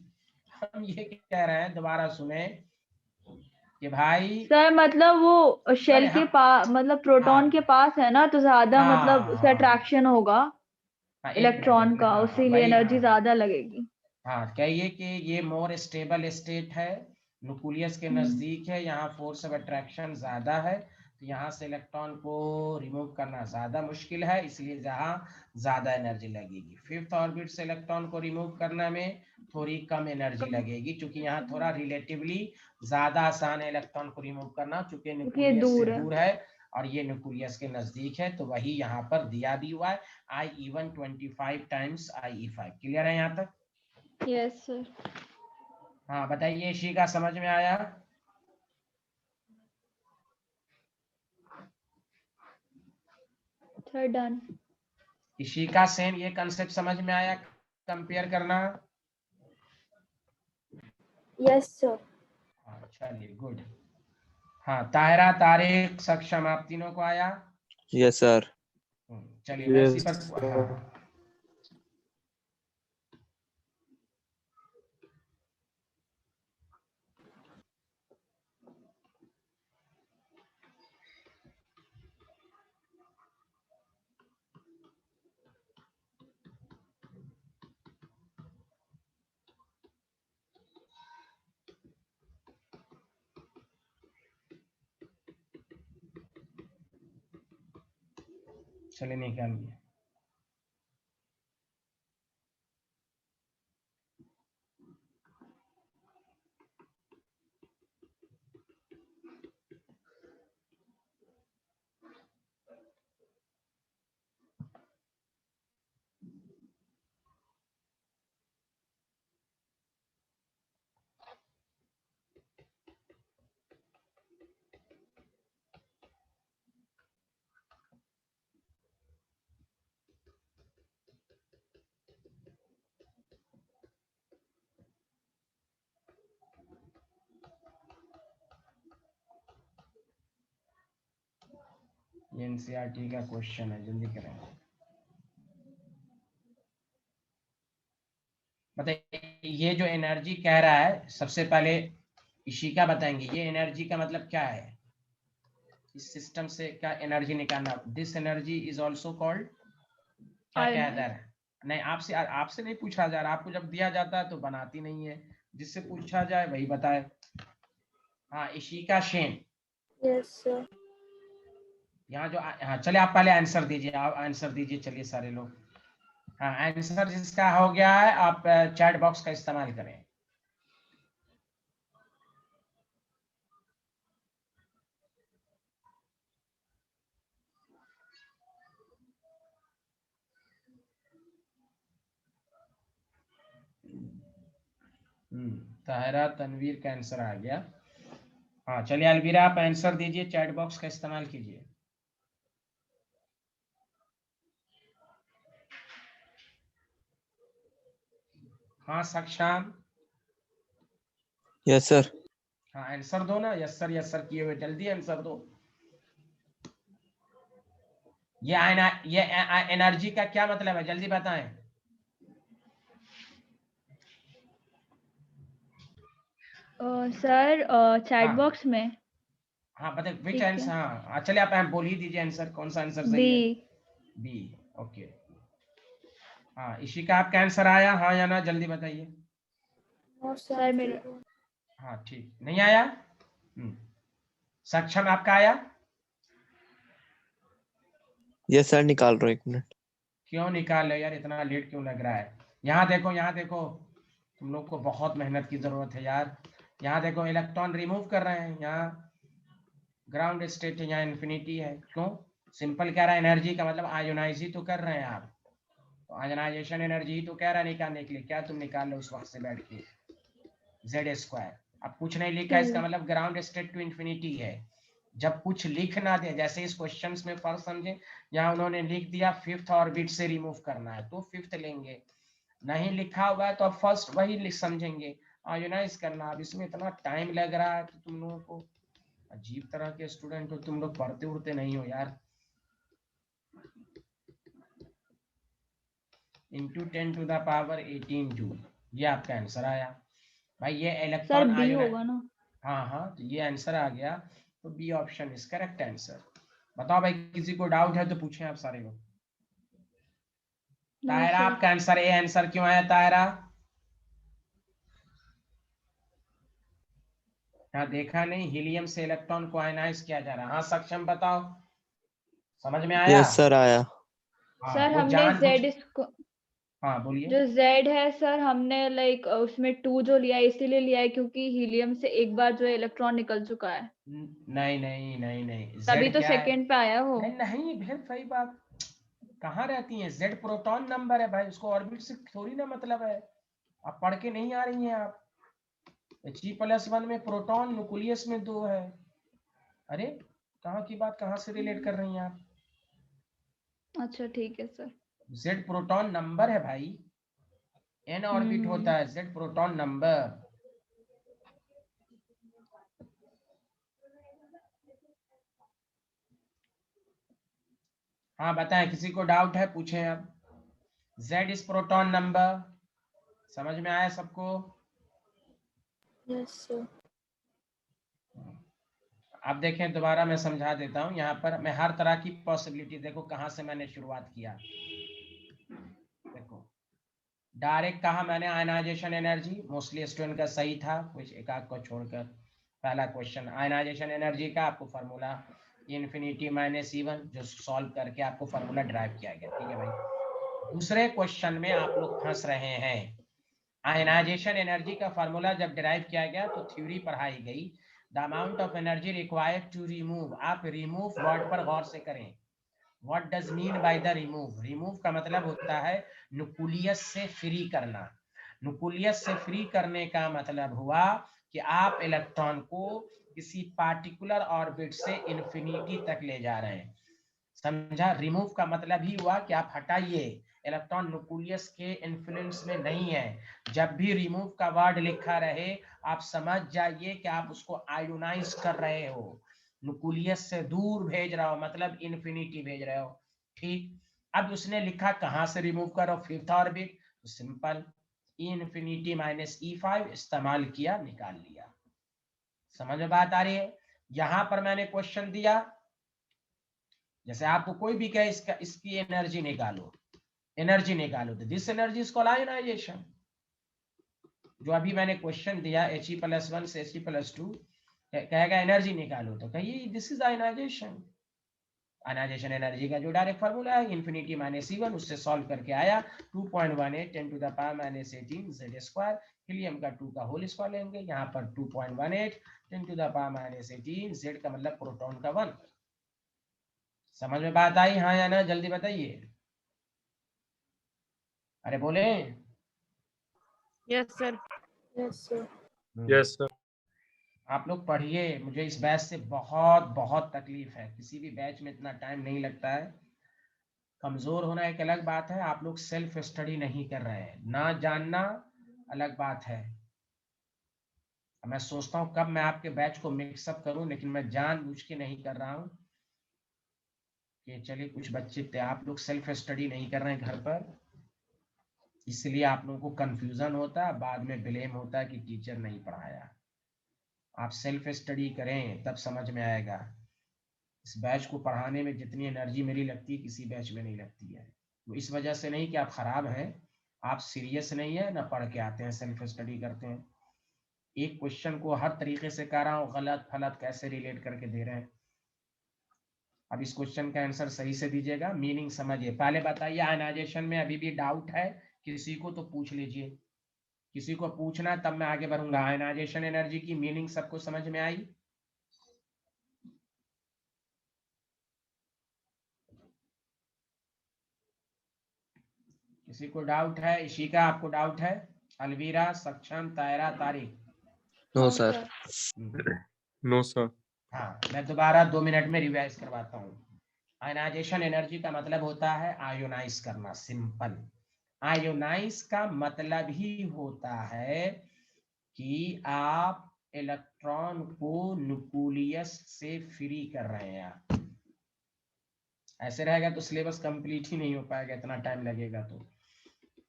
हम ये कह रहे हैं, दोबारा सुने कि भाई, सर मतलब वो शेल अरे के हाँ, पास, मतलब प्रोटॉन हाँ के पास है ना, तो ज्यादा मतलब उससे हाँ अट्रैक्शन होगा हाँ, इलेक्ट्रॉन का, हाँ उसी लिए वही, एनर्जी हाँ ज्यादा लगेगी। हाँ, कहिए कि ये मोर स्टेबल स्टेट है, न्यूक्लियस के नजदीक है, यहाँ फोर्स ऑफ अट्रैक्शन ज्यादा है, तो यहाँ से इलेक्ट्रॉन को रिमूव करना ज्यादा मुश्किल है, इसलिए जहाँ ज्यादा एनर्जी लगेगी। 5th ऑर्बिट से इलेक्ट्रॉन को रिमूव करने में थोड़ी कम एनर्जी लगेगी, क्योंकि यहाँ थोड़ा रिलेटिवली ज्यादा आसान है इलेक्ट्रॉन को रिमूव करना, चूंकि क्योंकि ये न्यूक्लियस से दूर है। दूर है और ये न्यूक्लियस के नजदीक है, तो वही यहाँ पर दिया भी हुआ है, IE1 25 टाइम्स IE5। क्लियर है यहाँ तक? Yes sir. हाँ बताइए, शिका समझ में आया? Sir done. इशिका सेन, ये कंसेप्ट समझ में आया? कंपेयर करना। Yes, sir. हाँ चलिए गुड। हाँ ताहिरा, तारिक, सक्षम, आप तीनों को आया? Yes, sir. चलिए मैं इसी पर हाँ चलिए निकाल दिया। ये एनसीईआरटी का क्वेश्चन है, जल्दी करें। बताइए ये जो एनर्जी कह रहा है, सबसे पहले इशिका बताएंगे ये एनर्जी का मतलब क्या है। इस सिस्टम से क्या एनर्जी निकालना, this energy is also called, क्या कहता है? नहीं आपसे नहीं पूछा जा रहा, आपको जब दिया जाता है तो बनाती नहीं है, जिससे पूछा जाए वही बताए। हाँ इशिका शेन, Yes, sir. यहाँ जो हाँ चलिए आप पहले आंसर दीजिए, आप आंसर दीजिए चलिए सारे लोग। हाँ आंसर जिसका हो गया है आप चैट बॉक्स का इस्तेमाल करें। ताहिरा तनवीर का आंसर आ गया। हाँ चलिए अलवीरा आप आंसर दीजिए, चैट बॉक्स का इस्तेमाल कीजिए। हाँ सक्षम, Yes, sir. हाँ आंसर दो ना, यस सर किए हुए, जल्दी आंसर दो। ये एनर्जी का क्या मतलब है, जल्दी बताएं। सर चैट हाँ बॉक्स में। हाँ बताइए विच ठीक है। आंसर। हाँ चलिए आप बोल ही दीजिए आंसर, कौन सा आंसर सही बी। है? B, okay. हाँ इशिका आपका आंसर आया हाँ या ना, जल्दी बताइए। No, sir. सर मेरा हाँ ठीक, नहीं आया। सक्षम आपका आया? Yes, sir. निकाल रहा हूँ 1 मिनट। क्यों निकाल लो यार, इतना लेट क्यों लग रहा है? यहाँ देखो यहाँ देखो, तुम लोग को बहुत मेहनत की जरूरत है यार। यहाँ देखो इलेक्ट्रॉन रिमूव कर रहे हैं, यहाँ ग्राउंड स्टेट है, यहाँ इन्फिनिटी है। क्यों? सिंपल कह रहा है एनर्जी का मतलब आयोनाइज ही तो कर रहे हैं आप, तो आयोनाइजेशन एनर्जी ही तो कह रहा है निकालने के लिए। क्या तुम निकाल लो उस वक्त से बैठ के जेड स्क्वायर। अब कुछ नहीं लिखा, इसका मतलब ग्राउंड स्टेट टू इन्फिनिटी है। जब कुछ लिख ना दे, जैसे इस क्वेश्चन में फर्क समझे, यहाँ उन्होंने लिख दिया फिफ्थ ऑर्बिट से रिमूव करना है तो फिफ्थ लेंगे, नहीं लिखा हुआ है तो अब फर्स्ट वही समझेंगे आयोनाइज करना। अब इसमें इतना टाइम लग रहा है तो तुम लोगों को, अजीब तरह के स्टूडेंट हो तुम लोग, पढ़ते उड़ते नहीं हो यार। इंटू 10⁻18 जूल, ये आपका आंसर आया भाई। ये सर इलेक्ट्रॉन बी आयोनाइज, होगा ना? हाँ तो ये आंसर आ गया, तो B option is correct answer. बताओ भाई किसी को डाउट है तो पूछें आप सारे लोग। No Tahira sir. आपका आंसर ए आंसर क्यों आया ताहिरा? हाँ देखा नहीं, हीलियम से इलेक्ट्रॉन को आयनाइज किया जा रहा है। हाँ सक्षम बताओ, समझ में आया? Yes, sir. आया। हाँ सर वो हमने जानबूझ, जेड हाँ बोलिए। जो जेड है सर, हमने लाइक उसमें 2 जो लिया है इसीलिए लिया है क्योंकि हीलियम से एक बार जो इलेक्ट्रॉन निकल चुका है, नहीं तभी जेड तो क्या है? सेकंड पे आया वो। नहीं फिर सही बात, कहाँ रहती है? जेड प्रोटॉन नंबर है भाई, उसको ऑर्बिट से थोड़ी ना मतलब है। आप पढ़ के नहीं आ रही हैं आप। He+1 में प्रोटॉन, न्यूक्लियस में 2 है। अरे कहाँ की बात कहाँ से रिलेट कर रही हैं आप? अच्छा ठीक है सर। Z प्रोटॉन नंबर है भाई, n ऑर्बिट होता है, Z प्रोटॉन नंबर। हाँ बताएं, किसी को डाउट है पूछें अब। Z इज प्रोटॉन नंबर, समझ में आया सबको? Yes, sir. अब देखें, दोबारा मैं समझा देता हूं। यहाँ पर मैं हर तरह की पॉसिबिलिटी, देखो कहाँ से मैंने शुरुआत किया। देखो डायरेक्ट कहा मैंने, आयनाइजेशन एनर्जी, मोस्टली स्टूडेंट का सही था, कुछ एक आध को छोड़कर। पहला क्वेश्चन आयनाइजेशन एनर्जी का, आपको फार्मूला इन्फिनिटी माइनस E1 जो सॉल्व करके आपको फार्मूला ड्राइव किया गया, ठीक है भाई। दूसरे क्वेश्चन में आप लोग फंस रहे हैं। आयनाइजेशन एनर्जी का फार्मूला जब डिराइव किया गया तो थ्योरी पढ़ाई गई, the amount of energy required to remove. आप रिमूव वर्ड पर गौर से करें। What does mean by the remove? Remove का मतलब होता है न्यूक्लियस से फ्री करना। न्यूक्लियस से फ्री करने का मतलब हुआ कि आप इलेक्ट्रॉन को किसी पार्टिकुलर ऑर्बिट से इंफिनिटी तक ले जा रहे हैं। समझा? रिमूव का मतलब ही हुआ कि आप हटाइए, इलेक्ट्रॉन न्यूक्लियस के इन्फ्लुएंस में नहीं है। जब भी रिमूव का वर्ड लिखा रहे, आप समझ जाइए कि आप उसको आयोनाइज कर रहे हो, न्यूक्लियस से दूर भेज रहा हो, मतलब इन्फिनिटी भेज रहे हो। ठीक, अब उसने लिखा कहां से रिमूव करो, फिफ्थ ऑर्बिट, तो सिंपल इन्फिनिटी माइनस E5 इस्तेमाल किया, निकाल लिया। समझ में बात आ रही है? यहां पर मैंने क्वेश्चन दिया, जैसे आपको कोई भी कहे इसकी एनर्जी निकालो, तो this energy is called ionization. जो अभी मैंने क्वेश्चन दिया He+1 से He+2 कहेगा एनर्जी निकालो, तो कहिए this is ionization. Ionization energy का जो डायरेक्ट फार्मूला है इन्फिनिटी माइनस E1, उससे सॉल्व करके आया 2.18 10⁻18 Z²। हीलियम का 2 का होल स्क्वायर लेंगे, यहाँ पर 2.18 10⁻18 Z का मतलब प्रोटॉन का 1। समझ में बात आई हाँ या ना? जल्दी बताइए, अरे बोले। Yes sir. Yes, sir. Yes sir. आप लोग पढ़िए, मुझे इस बैच से बहुत बहुत तकलीफ है, किसी भी बैच में इतना टाइम नहीं लगता है। कमजोर होना एक अलग बात है, आप लोग सेल्फ स्टडी नहीं कर रहे हैं, ना जानना अलग बात है। मैं सोचता हूँ कब मैं आपके बैच को मिक्सअप करूं, लेकिन मैं जानबूझ के नहीं कर रहा हूँ कि चलिए कुछ बच्चे थे, आप लोग सेल्फ स्टडी नहीं कर रहे हैं घर पर, इसलिए आप लोगों को कंफ्यूजन होता है, बाद में ब्लेम होता है कि टीचर नहीं पढ़ाया। आप सेल्फ स्टडी करें तब समझ में आएगा। इस बैच को पढ़ाने में जितनी एनर्जी मेरी लगती है किसी बैच में नहीं लगती है। तो इस वजह से नहीं कि आप खराब हैं, आप सीरियस नहीं है, ना पढ़ के आते हैं, सेल्फ स्टडी करते हैं। एक क्वेश्चन को हर तरीके से कर रहा हूँ, गलत फलत कैसे रिलेट करके दे रहे हैं। अब इस क्वेश्चन का आंसर सही से दीजिएगा, मीनिंग समझिए। पहले बताइए आयनाइजेशन में अभी भी डाउट है किसी को तो पूछ लीजिए, किसी को पूछना तब मैं आगे बढ़ूंगा। आयनाइजेशन एनर्जी की मीनिंग सबको समझ में आई? किसी को डाउट है? इशिका आपको डाउट है? Alvira, Saksham, Taira, Tariq? No No, sir. sir. No sir. हाँ, मैं दोबारा 2 मिनट में रिवाइज करवाता हूँ। आयनाइजेशन एनर्जी का मतलब होता है आयोनाइज करना, सिंपल। आयोनाइज का मतलब ही होता है कि आप इलेक्ट्रॉन को न्यूक्लियस से फ्री कर रहे हैं। आप ऐसे रहेगा तो सिलेबस कंप्लीट ही नहीं हो पाएगा, इतना टाइम लगेगा। तो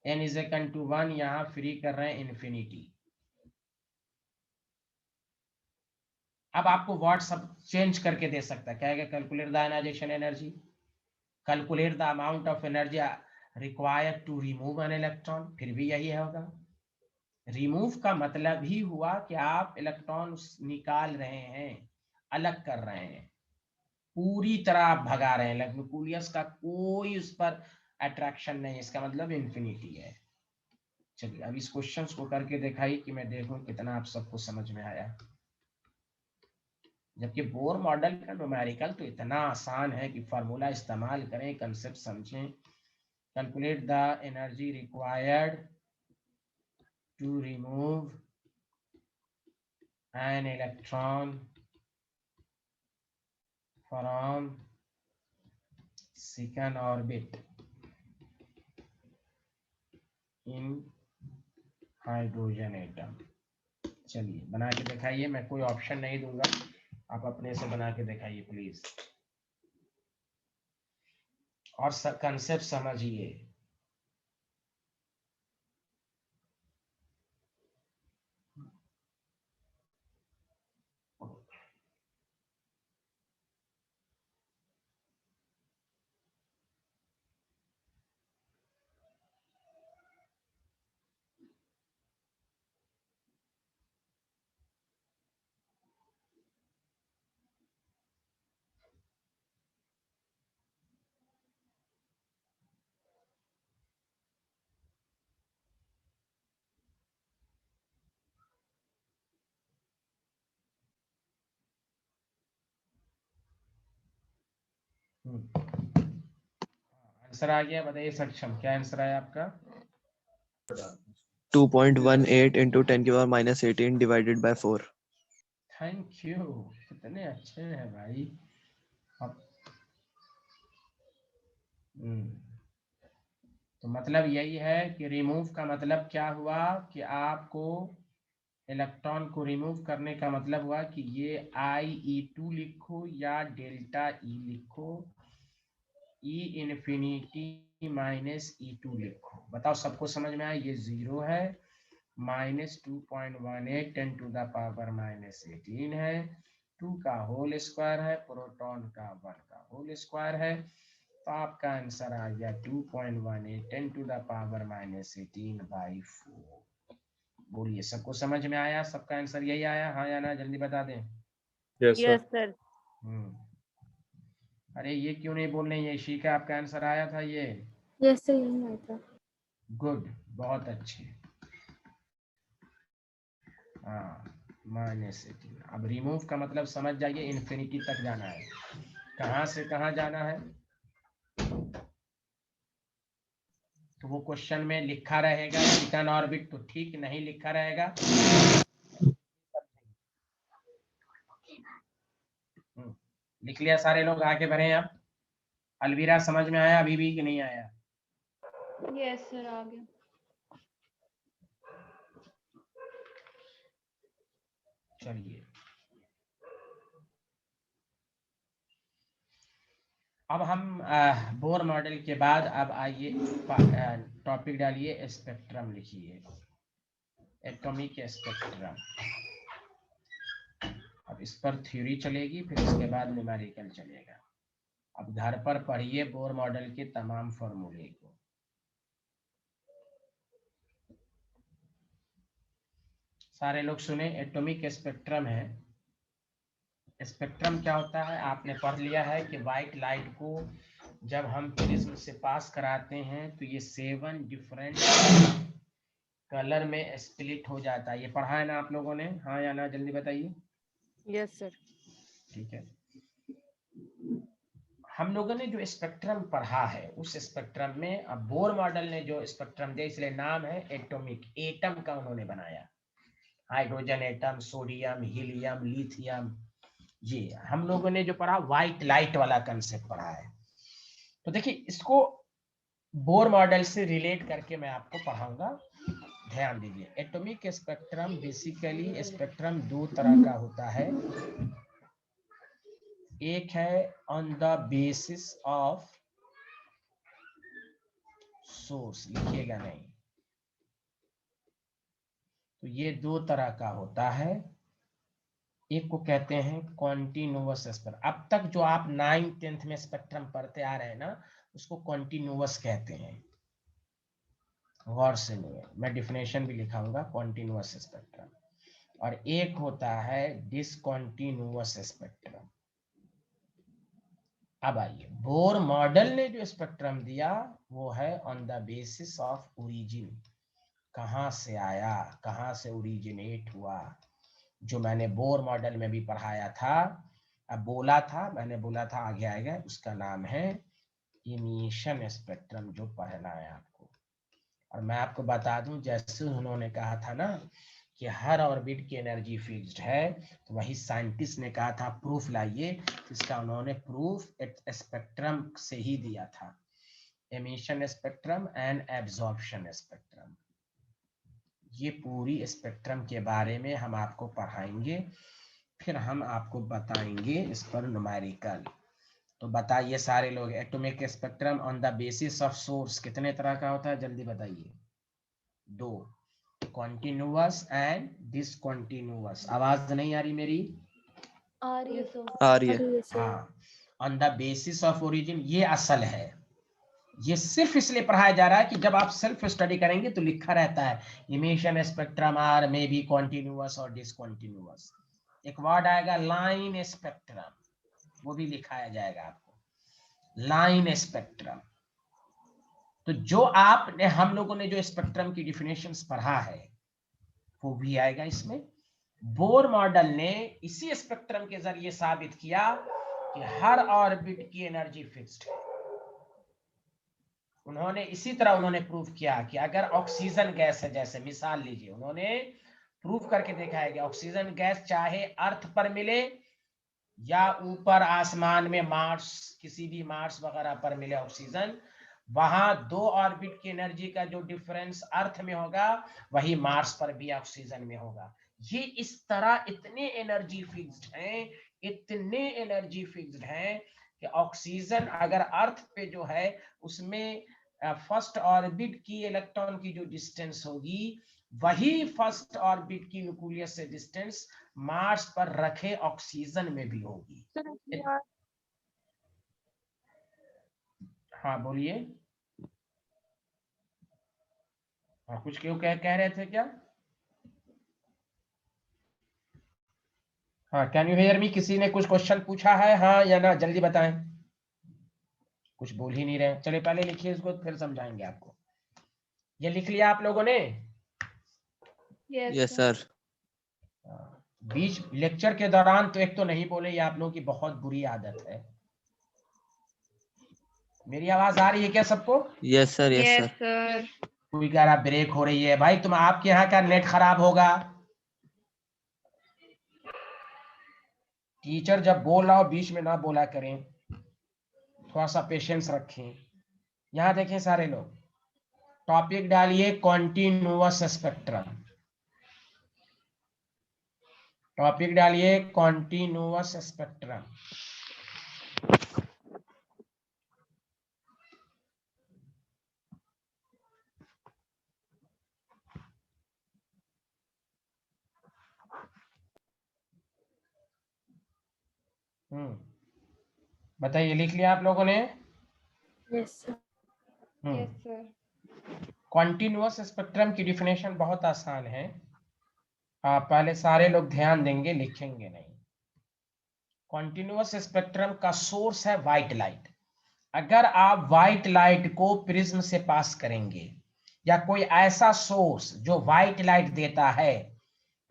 n=1 यहाँ फ्री कर रहे हैं इन्फिनिटी। अब आपको वर्ड सब चेंज करके दे सकता है, कहेगा calculate the ionization energy, calculate the amount of energy required to remove an electron, फिर भी यही होगा। रिमूव का मतलब ही हुआ कि आप इलेक्ट्रॉन निकाल रहे हैं, अलग कर रहे हैं, पूरी तरह आप भगा रहे हैं। न्यूक्लियस का कोई उस पर अट्रैक्शन नहीं, इसका मतलब इन्फिनिटी है। चलिए अब इस क्वेश्चंस को करके दिखाई कि मैं देखूं कितना आप सबको समझ में आया। जबकि बोर मॉडल का न्यूमेरिकल तो इतना आसान है कि फार्मूला इस्तेमाल करें, कंसेप्ट समझें। Calculate the energy required to remove an electron from second orbit in hydrogen atom। चलिए बना के दिखाइए, मैं कोई ऑप्शन नहीं दूंगा, आप अपने से बना के दिखाइए प्लीज, और कंसेप्ट समझिए। आंसर आ गया, बताइए सक्षम, क्या आंसर आया आपका? 2.18 into 10 की power -18 divided by 4। Thank you, कितने अच्छे हैं भाई अब। तो मतलब यही है कि रिमूव का मतलब क्या हुआ कि आपको इलेक्ट्रॉन को रिमूव करने का मतलब हुआ कि ये IE2 लिखो या डेल्टा E लिखो, E इन्फिनिटी माइनस E2 लिखो। बताओ सबको समझ में आया? ये 0 है, -2.18 10 to the power -18 है, 2 का होल स्क्वायर है, प्रोटॉन का 1 का होल स्क्वायर है। तो आपका आंसर आ गया 2.18 10 to the power -18/4। बोलिए सबको समझ में आया? सबका आंसर यही आया, हाँ या ना? जल्दी बता दें। Yes, sir. Yes sir. अरे ये क्यों नहीं बोल रही है शीका, आपका आंसर आया था ये? यस सर, यही आया था। गुड, बहुत अच्छे। हाँ -18। अब रिमूव का मतलब समझ जाइए, इन्फिनिटी तक जाना है। कहाँ से कहाँ जाना है? तो वो क्वेश्चन में लिखा रहेगा सेकंड ऑर्बिट, तो ठीक नहीं लिखा रहेगा। लिख लिया सारे लोग, आगे बढ़े आप। अलवीरा समझ में आया अभी भी कि नहीं आया? यस सर, आ गया। चलिए अब हम बोर मॉडल के बाद अब आइए टॉपिक डालिए, स्पेक्ट्रम लिखिए, एटॉमिक स्पेक्ट्रम। अब इस पर थ्योरी चलेगी, फिर इसके बाद न्यूमेरिकल चलेगा। अब घर पर पढ़िए बोर मॉडल के तमाम फॉर्मूले को। सारे लोग सुने, एटॉमिक स्पेक्ट्रम है। स्पेक्ट्रम क्या होता है आपने पढ़ लिया है कि व्हाइट लाइट को जब हम प्रिज्म से पास कराते हैं तो ये 7 डिफरेंट कलर में स्प्लिट हो जाता है। ये पढ़ा है ना आप लोगों ने, हाँ या ना? जल्दी बताइए। Yes sir. ठीक है, हम लोगों ने जो स्पेक्ट्रम पढ़ा है उस स्पेक्ट्रम में अब बोर मॉडल ने जो स्पेक्ट्रम दिया, इसलिए नाम है एटॉमिक, एटम का उन्होंने बनाया। Hydrogen atom, sodium, helium, lithium, ये हम लोगों ने जो पढ़ा व्हाइट लाइट वाला कंसेप्ट पढ़ा है। तो देखिए इसको बोर मॉडल से रिलेट करके मैं आपको पढ़ाऊंगा, ध्यान दीजिए। एटॉमिक स्पेक्ट्रम बेसिकली स्पेक्ट्रम 2 तरह का होता है। एक है on the basis of source, लिखिएगा नहीं, तो ये 2 तरह का होता है। एक को कहते हैं कॉन्टिन्यूअस स्पेक्ट्रम। अब तक जो आप 9th 10th में स्पेक्ट्रम पढ़ते आ रहे हैं ना, उसको कॉन्टिन्यूअस कहते हैं। गौर से नहीं, मैं डिफिनेशन भी लिखाऊंगा कॉन्टिन्यूअस स्पेक्ट्रम। और एक होता है डिसकॉन्टिन्यूअस स्पेक्ट्रम। अब आइए, बोर मॉडल ने जो स्पेक्ट्रम दिया वो है on the basis of origin, कहां से आया, कहां से ओरिजिनेट हुआ, जो मैंने बोर मॉडल में भी पढ़ाया था। अब बोला था, मैंने बोला था आगे आएगा, उसका नाम है इमिशन स्पेक्ट्रम, जो पढ़ना है आपको। और मैं आपको बता दूं, जैसे उन्होंने कहा था ना कि हर ऑर्बिट की एनर्जी फिक्स्ड है, तो वही साइंटिस्ट ने कहा था प्रूफ लाइए, इसका उन्होंने प्रूफ स्पेक्ट्रम से ही दिया था, emission spectrum and absorption spectrum. ये पूरी स्पेक्ट्रम के बारे में हम आपको पढ़ाएंगे, फिर हम आपको बताएंगे इस पर न्यूमेरिकल। तो बताइए सारे लोग, atomic spectrum on the basis of source कितने तरह का होता है, जल्दी बताइए। 2, कॉन्टिन्यूअस एंड डिसकॉन्टिन्यूअस। आवाज नहीं आ रही मेरी? आ रही है Yes, सर। आ रही आ है। रही है सर। हाँ, on the basis of origin, ये असल है। ये सिर्फ इसलिए पढ़ाया जा रहा है कि जब आप सेल्फ स्टडी करेंगे तो लिखा रहता है emission spectrum are may be continuous और डिसकॉन्टिन्यूअस। एक वर्ड आएगा लाइन स्पेक्ट्रम, वो भी लिखाया जाएगा आपको, लाइन स्पेक्ट्रम। तो जो आपने, हम लोगों ने जो स्पेक्ट्रम की डिफिनेशंस पढ़ा है वो भी आएगा इसमें। बोर मॉडल ने इसी स्पेक्ट्रम के जरिए साबित किया कि हर ऑर्बिट की एनर्जी फिक्स्ड है। उन्होंने इसी तरह उन्होंने प्रूफ किया कि अगर ऑक्सीजन गैस है, जैसे मिसाल लीजिए, उन्होंने प्रूफ करके देखा है कि ऑक्सीजन गैस चाहे अर्थ पर मिले या ऊपर आसमान में मार्स, किसी भी मार्स वगैरह पर मिले ऑक्सीजन, वहां 2 ऑर्बिट की एनर्जी का जो डिफरेंस अर्थ में होगा वही मार्स पर भी ऑक्सीजन में होगा। ये इस तरह इतने एनर्जी फिक्स्ड हैं, इतने एनर्जी फिक्स्ड हैं कि ऑक्सीजन अगर अर्थ पे जो है उसमें फर्स्ट ऑर्बिट की इलेक्ट्रॉन की जो डिस्टेंस होगी वही फर्स्ट ऑर्बिट की न्यूक्लियस से डिस्टेंस मार्स पर रखे ऑक्सीजन में भी होगी। हाँ बोलिए। हाँ, कुछ क्यों कह रहे थे क्या? हाँ, कैन यू हियर मी? किसी ने कुछ क्वेश्चन पूछा है, हाँ या ना? जल्दी बताएं, कुछ बोल ही नहीं रहे। चलिए पहले लिखिए इसको, फिर समझाएंगे आपको। ये लिख लिया आप लोगों ने? Yes sir. बीच लेक्चर के दौरान तो एक तो नहीं बोले, ये आप लोगों की बहुत बुरी आदत है। मेरी आवाज आ रही है क्या सबको? Yes sir, yes yes, sir. sir. कोई कह रहा ब्रेक हो रही है। भाई तुम, आपके यहाँ का नेट खराब होगा। टीचर जब बोल रहा हो बीच में ना बोला करें, थोड़ा सा पेशेंस रखें। यहाँ देखें सारे लोग, टॉपिक डालिए कॉन्टिन्यूअस स्पेक्ट्रम। टॉपिक डालिए कॉन्टिन्यूअस स्पेक्ट्रम। बताइए, लिख लिया आप लोगों ने? Yes sir. Yes, sir. Continuous spectrum की डिफिनेशन बहुत आसान है। आप पहले सारे लोग ध्यान देंगे, लिखेंगे नहीं। कॉन्टिन्यूअस स्पेक्ट्रम का सोर्स है व्हाइट लाइट। अगर आप व्हाइट लाइट को प्रिज्म से पास करेंगे या कोई ऐसा सोर्स जो व्हाइट लाइट देता है,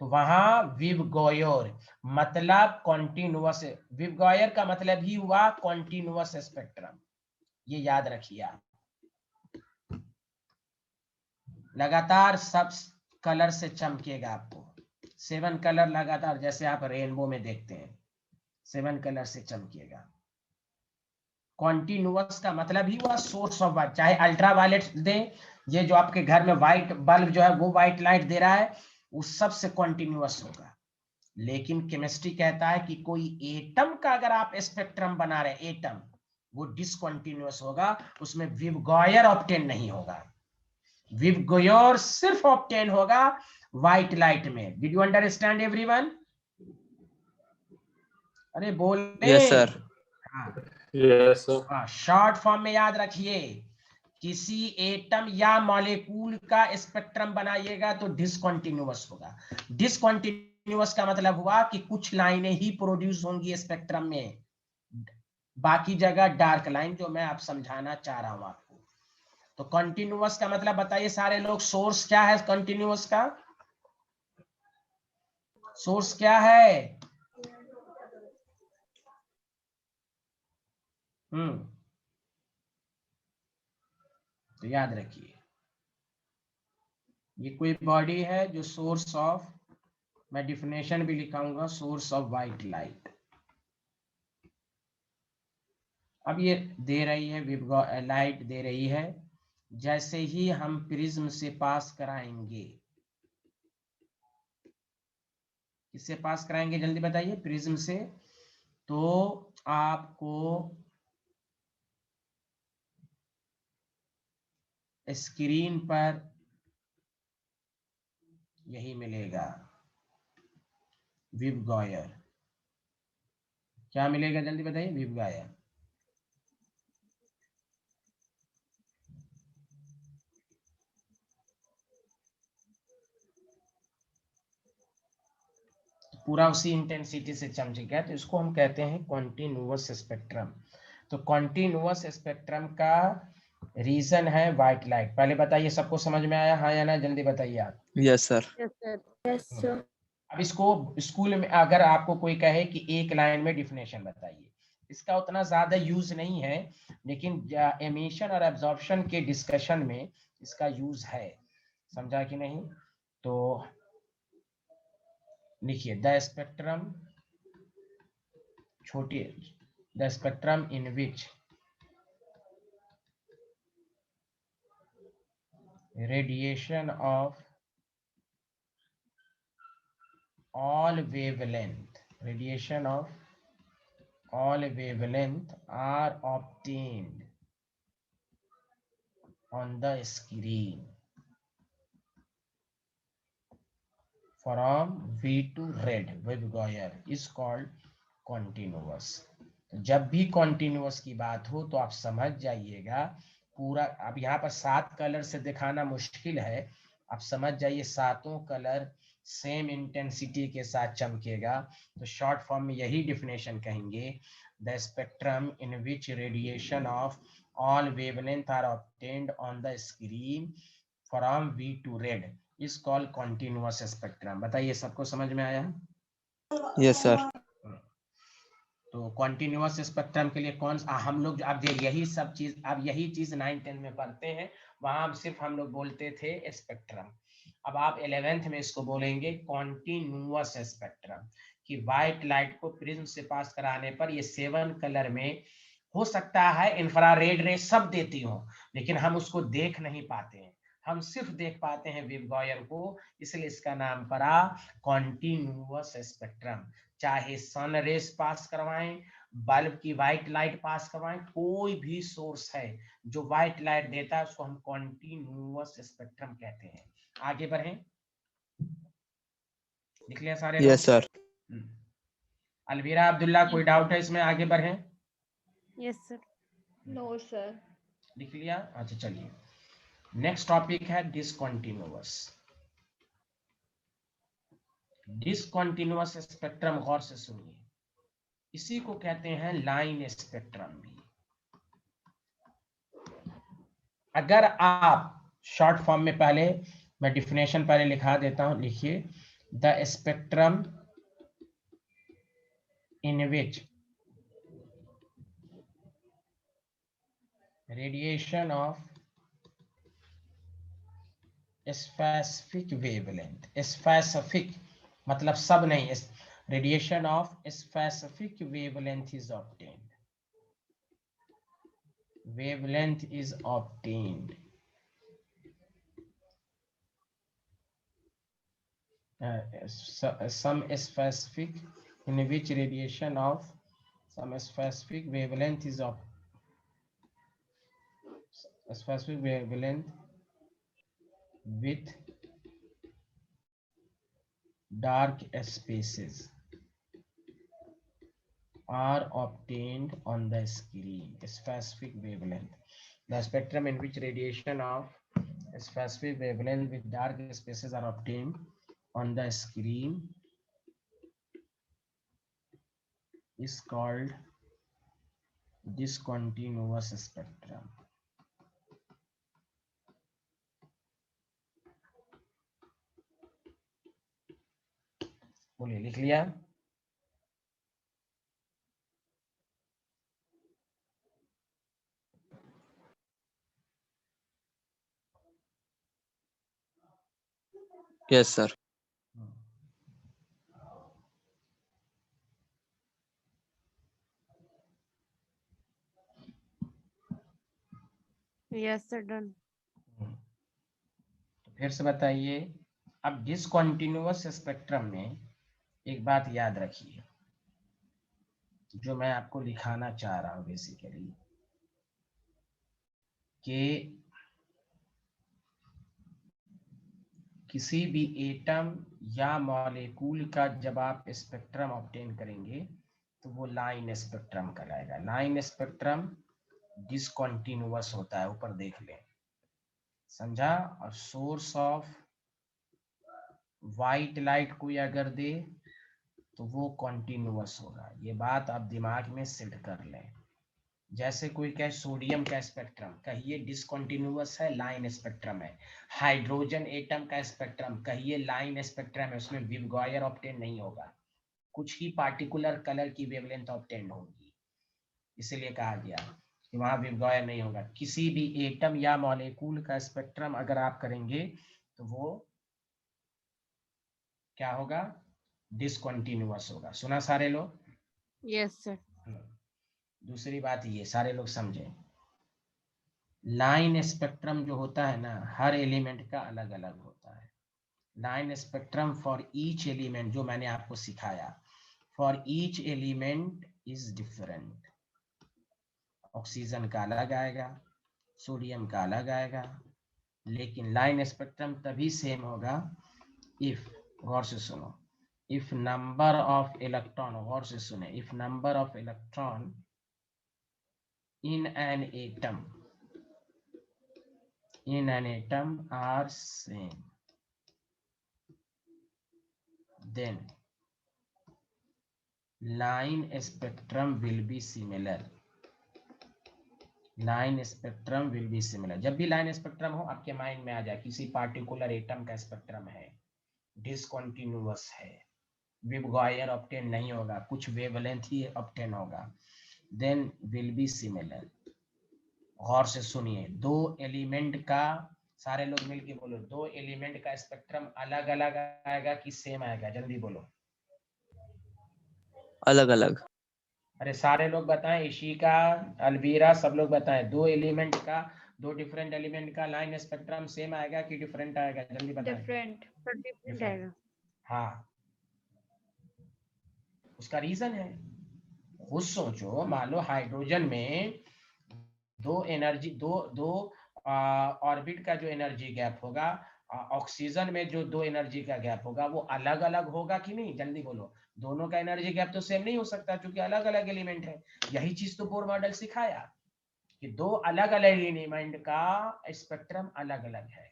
तो वहां विवगॉयर मतलब कॉन्टिन्यूअस, विवगॉयर का मतलब ही हुआ कॉन्टिन्यूअस स्पेक्ट्रम। ये याद रखिए आप। लगातार सब कलर से चमकेगा आपको, 7 कलर लगातार, जैसे आप रेनबो में देखते हैं 7 कलर से चमकेगा। कॉन्टिन्यूअस का मतलब ही हुआ सोर्स ऑफ व्हाइट, चाहे अल्ट्रा वायलेट दे, ये जो आपके घर में व्हाइट बल्ब जो है वो व्हाइट लाइट दे रहा है, उस सब से कॉन्टिन्यूअस होगा। लेकिन केमिस्ट्री कहता है कि कोई एटम का अगर आप स्पेक्ट्रम बना रहे, एटम, वो डिसकॉन्टिन्यूअस होगा, उसमें विवगॉयर ऑब्टेन नहीं होगा। विवगॉयर सिर्फ ऑब्टेन होगा व्हाइट लाइट में। Did you understand everyone? अरे बोले। Yes sir. हाँ, Yes, sir. शॉर्ट फॉर्म में याद रखिए, किसी एटम या मॉलिक्यूल का स्पेक्ट्रम बनाइएगा तो डिसकॉन्टिन्यूअस होगा। डिसकॉन्टिन्यूअस का मतलब हुआ कि कुछ लाइनें ही प्रोड्यूस होंगी स्पेक्ट्रम में, बाकी जगह डार्क लाइन, जो मैं आप समझाना चाह रहा हूं आपको। तो कंटिन्यूअस का मतलब बताइए सारे लोग, सोर्स क्या है कंटिन्यूअस का? सोर्स क्या है? तो याद रखिए, ये कोई बॉडी है जो सोर्स ऑफ, मैं डिफिनेशन भी लिखाऊंगा, सोर्स ऑफ वाइट लाइट। अब ये दे रही है लाइट दे रही है, जैसे ही हम प्रिज्म से पास कराएंगे, किससे पास कराएंगे जल्दी बताइए, प्रिज्म से, तो आपको स्क्रीन पर यही मिलेगा, वेवगायर। क्या मिलेगा जल्दी बताइए, वेवगायर। पूरा उसी इंटेंसिटी से चमकेगा, तो इसको हम कहते हैं कॉन्टिन्यूअस स्पेक्ट्रम। तो कॉन्टिन्यूअस स्पेक्ट्रम का रीजन है व्हाइट लाइट। पहले बताइए, सबको समझ में आया, हाँ या ना, जल्दी बताइए आप। Yes, sir. Yes, sir. Yes, sir. अब इसको स्कूल में अगर आपको कोई कहे कि एक लाइन में डिफिनेशन बताइए, इसका उतना ज्यादा यूज नहीं है, लेकिन एमिशन और एब्जॉर्प्शन के डिस्कशन में इसका यूज है, समझा कि नहीं। तो लिखिए, द स्पेक्ट्रम, छोटी, the spectrum in which radiation of all wavelength, radiation of all wavelength are obtained on the screen from V to red waveguide is called continuous। तो जब भी continuous की बात हो तो आप समझ जाइएगा पूरा। अब यहाँ पर 7 कलर से दिखाना मुश्किल है, आप समझ जाइए सातों कलर सेम इंटेंसिटी के साथ चमकेगा। तो शॉर्ट फॉर्म में यही डिफिनेशन कहेंगे, the spectrum in which radiation of all wavelength are obtained on the screen from V to red is called continuous spectrum. बताइए, सबको समझ में आया? Yes, sir. तो कॉन्टिन्यूअस स्पेक्ट्रम के लिए कौन सा हम लोग अब यही सब चीज, अब यही चीज 9-10 में पढ़ते हैं, वहां सिर्फ हम लोग बोलते थे स्पेक्ट्रम। अब आप 11th में इसको बोलेंगे कॉन्टिन्यूअस स्पेक्ट्रम, कि व्हाइट लाइट को प्रिज्म से पास कराने पर ये 7 कलर में हो सकता है इंफ्रारेड रे सब देती हो, लेकिन हम उसको देख नहीं पाते हैं, हम सिर्फ देख पाते हैं वेवगायर को, इसलिए इसका नाम पड़ा कॉन्टिन्यूअस स्पेक्ट्रम। चाहे सन रेस पास करवाएं, बल्ब की व्हाइट लाइट पास करवाएं, कोई भी सोर्स है जो व्हाइट लाइट देता है उसको हम कॉन्टिन्यूअस स्पेक्ट्रम कहते हैं। आगे बढ़ें, लिख लिया सारे लोग? Yes, sir. अलवीरा अब्दुल्ला, कोई डाउट है इसमें? आगे बढ़ें। Yes, sir. No sir. लिख लिया? अच्छा चलिए, नेक्स्ट टॉपिक है डिसकंटिन्यूअस। डिसकंटिन्यूअस स्पेक्ट्रम गौर से सुनिए, इसी को कहते हैं लाइन स्पेक्ट्रम भी। अगर आप शॉर्ट फॉर्म में, पहले मैं डिफिनेशन पहले लिखा देता हूं, लिखिए, the spectrum in which radiation of specific wavelength, specific मतलब सब नहीं, radiation of specific wavelength is obtained, wavelength is obtained some specific in which radiation of some specific wavelength is of specific wavelength with dark spaces are obtained on the screen. Specific wavelength, the spectrum in which radiation of specific wavelength with dark spaces are obtained on the screen is called discontinuous spectrum. बोलिए, लिख लिया? Yes, sir. Yes, sir. Done. तो फिर से बताइए, अब discontinuous spectrum में एक बात याद रखिए, जो मैं आपको लिखाना चाह रहा हूं बेसिकली, कि किसी भी एटम या मॉलिक्यूल का जब आप स्पेक्ट्रम ऑब्टेन करेंगे तो वो लाइन स्पेक्ट्रम कहलाएगा। लाइन स्पेक्ट्रम डिसकंटिन्यूअस होता है, ऊपर देख लें, समझा। और सोर्स ऑफ वाइट लाइट कोई अगर दे तो वो कॉन्टिन्यूअस होगा। ये बात आप दिमाग में सेट कर लें। जैसे कोई कहे सोडियम का स्पेक्ट्रम, कहिए डिसकंटिन्यूअस है, लाइन स्पेक्ट्रम है। हाइड्रोजन एटम का स्पेक्ट्रम, कहिए लाइन स्पेक्ट्रम है, उसमें विवगॉयर ऑब्टेन नहीं होगा, कुछ ही पार्टिकुलर कलर की वेवलेंथ ऑब्टेन होगी, इसलिए कहा गया कि वहां विवगॉयर नहीं होगा। किसी भी एटम या मॉलिक्यूल का स्पेक्ट्रम अगर आप करेंगे तो वो क्या होगा, डिसकंटिन्यूअस होगा। सुना सारे लोग? Yes, sir. दूसरी बात ये सारे लोग समझें, लाइन स्पेक्ट्रम जो होता है ना, हर एलिमेंट का अलग अलग होता है। Line spectrum for each element, जो मैंने आपको सिखाया, for each element is different. Oxygen का अलग आएगा, सोडियम का अलग आएगा, लेकिन लाइन स्पेक्ट्रम तभी सेम होगा इफ, गौर से सुनो, इफ नंबर ऑफ इलेक्ट्रॉन, गौर से सुने, if number of electron in an atom are same, then line spectrum will be similar. Line spectrum will be similar. जब भी लाइन स्पेक्ट्रम हो आपके माइंड में आ जाए किसी पार्टिकुलर एटम का स्पेक्ट्रम है, डिसकंटिन्यूअस है, विवगॉयर ऑब्टेन नहीं होगा, कुछ वेवलेंथ ही ऑब्टेन होगा, देन विल बी सिमिलर। गौर से सुनिए, दो एलिमेंट का, सारे लोग मिलके बोलो, दो एलिमेंट का स्पेक्ट्रम अलग अलग आएगा कि सेम आएगा? जल्दी बोलो। अलग अलग। अरे सारे लोग बताएं, इशिका, अलवीरा, सब लोग बताएं, दो एलिमेंट का, दो डिफरेंट एलिमेंट का लाइन स्पेक्ट्रम सेम आएगा कि डिफरेंट आएगा? जल्दी बताएं। डिफरेंट। Different आएगा। हाँ, उसका रीजन है, खुद सोचो। मान लो हाइड्रोजन में दो एनर्जी, दो ऑर्बिट का जो एनर्जी गैप होगा, ऑक्सीजन में जो दो एनर्जी का गैप होगा वो अलग अलग होगा कि नहीं? जल्दी बोलो। दोनों का एनर्जी गैप तो सेम नहीं हो सकता क्योंकि अलग अलग एलिमेंट है। यही चीज तो बोर मॉडल सिखाया कि दो अलग अलग एलिमेंट का स्पेक्ट्रम अलग अलग है।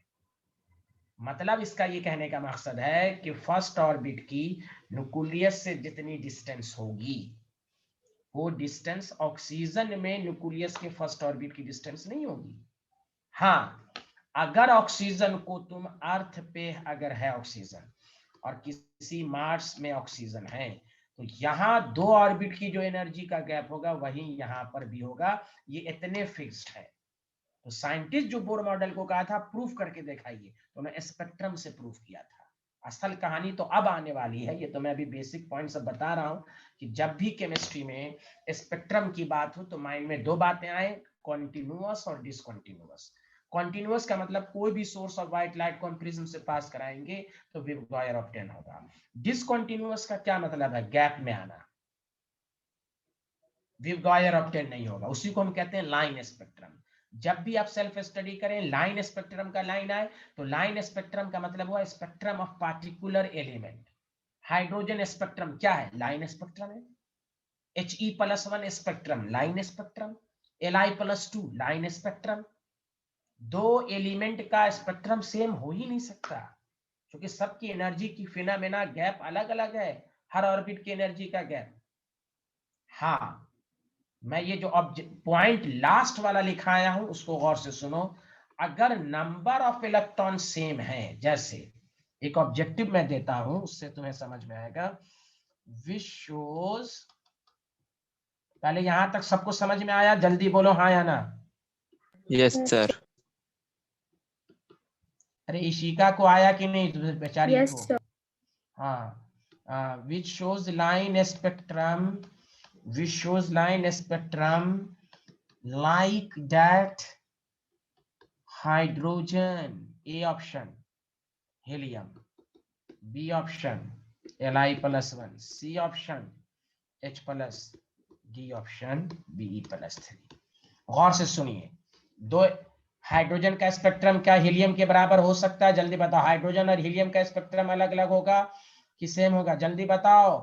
मतलब इसका ये कहने का मकसद है कि फर्स्ट ऑर्बिट की न्यूक्लियस से जितनी डिस्टेंस होगी वो डिस्टेंस ऑक्सीजन में न्यूक्लियस के फर्स्ट ऑर्बिट की डिस्टेंस नहीं होगी। हाँ, अगर ऑक्सीजन को तुम अर्थ पे अगर है ऑक्सीजन और किसी मार्स में ऑक्सीजन है तो यहाँ दो ऑर्बिट की जो एनर्जी का गैप होगा वही यहाँ पर भी होगा। ये इतने फिक्स्ड है। तो साइंटिस्ट जो बोर मॉडल को कहा था प्रूफ करके दिखाइए, तो मैं स्पेक्ट्रम से प्रूफ किया था। असल कहानी तो अब आने वाली है, ये तो मैं अभी बेसिक पॉइंट सब बता रहा हूं कि जब भी केमिस्ट्री में स्पेक्ट्रम की बात हो तो माइंड में दो बातें आए, कॉन्टिन्यूअस और डिसकॉन्टिन्यूअस। कॉन्टिन्यूअस का मतलब कोई भी सोर्स ऑफ व्हाइट लाइट को हम प्रिज्म से पास कराएंगे तो विवगॉयर ऑब्टेन होगा। डिसकॉन्टिन्यूअस का क्या मतलब है? गैप में आना, विवगॉयर ऑब्टेन नहीं होगा, उसी को हम कहते हैं लाइन स्पेक्ट्रम। जब भी आप सेल्फ स्टडी करें, लाइन स्पेक्ट्रम का लाइन आए तो लाइन स्पेक्ट्रम का मतलब हुआ spectrum of particular element. Hydrogen spectrum क्या है? लाइन स्पेक्ट्रम है। He+1 spectrum line spectrum, Li+2 line spectrum. दो एलिमेंट का स्पेक्ट्रम सेम हो ही नहीं सकता क्योंकि सबकी एनर्जी की फिनोमेना गैप अलग अलग है, हर ऑर्बिट की एनर्जी का गैप। हाँ, मैं ये जो पॉइंट लास्ट वाला लिखाया हूं उसको गौर से सुनो। अगर नंबर ऑफ इलेक्ट्रॉन सेम है, जैसे एक ऑब्जेक्टिव मैं देता हूं उससे तुम्हें समझ में आएगा, विच शोज, पहले यहां तक सबको समझ में आया? जल्दी बोलो हाँ या ना। Yes, sir. अरे इशिका को आया कि नहीं बेचारी Yes, को? sir. हाँ, which shows line spectrum like that hydrogen. A option helium, B option Li+1, C option H+, D option Be+3. गौर से सुनिए, दो हाइड्रोजन का स्पेक्ट्रम क्या हीलियम के बराबर हो सकता है? जल्दी बताओ, हाइड्रोजन और हीलियम का स्पेक्ट्रम अलग अलग होगा कि सेम होगा? जल्दी बताओ।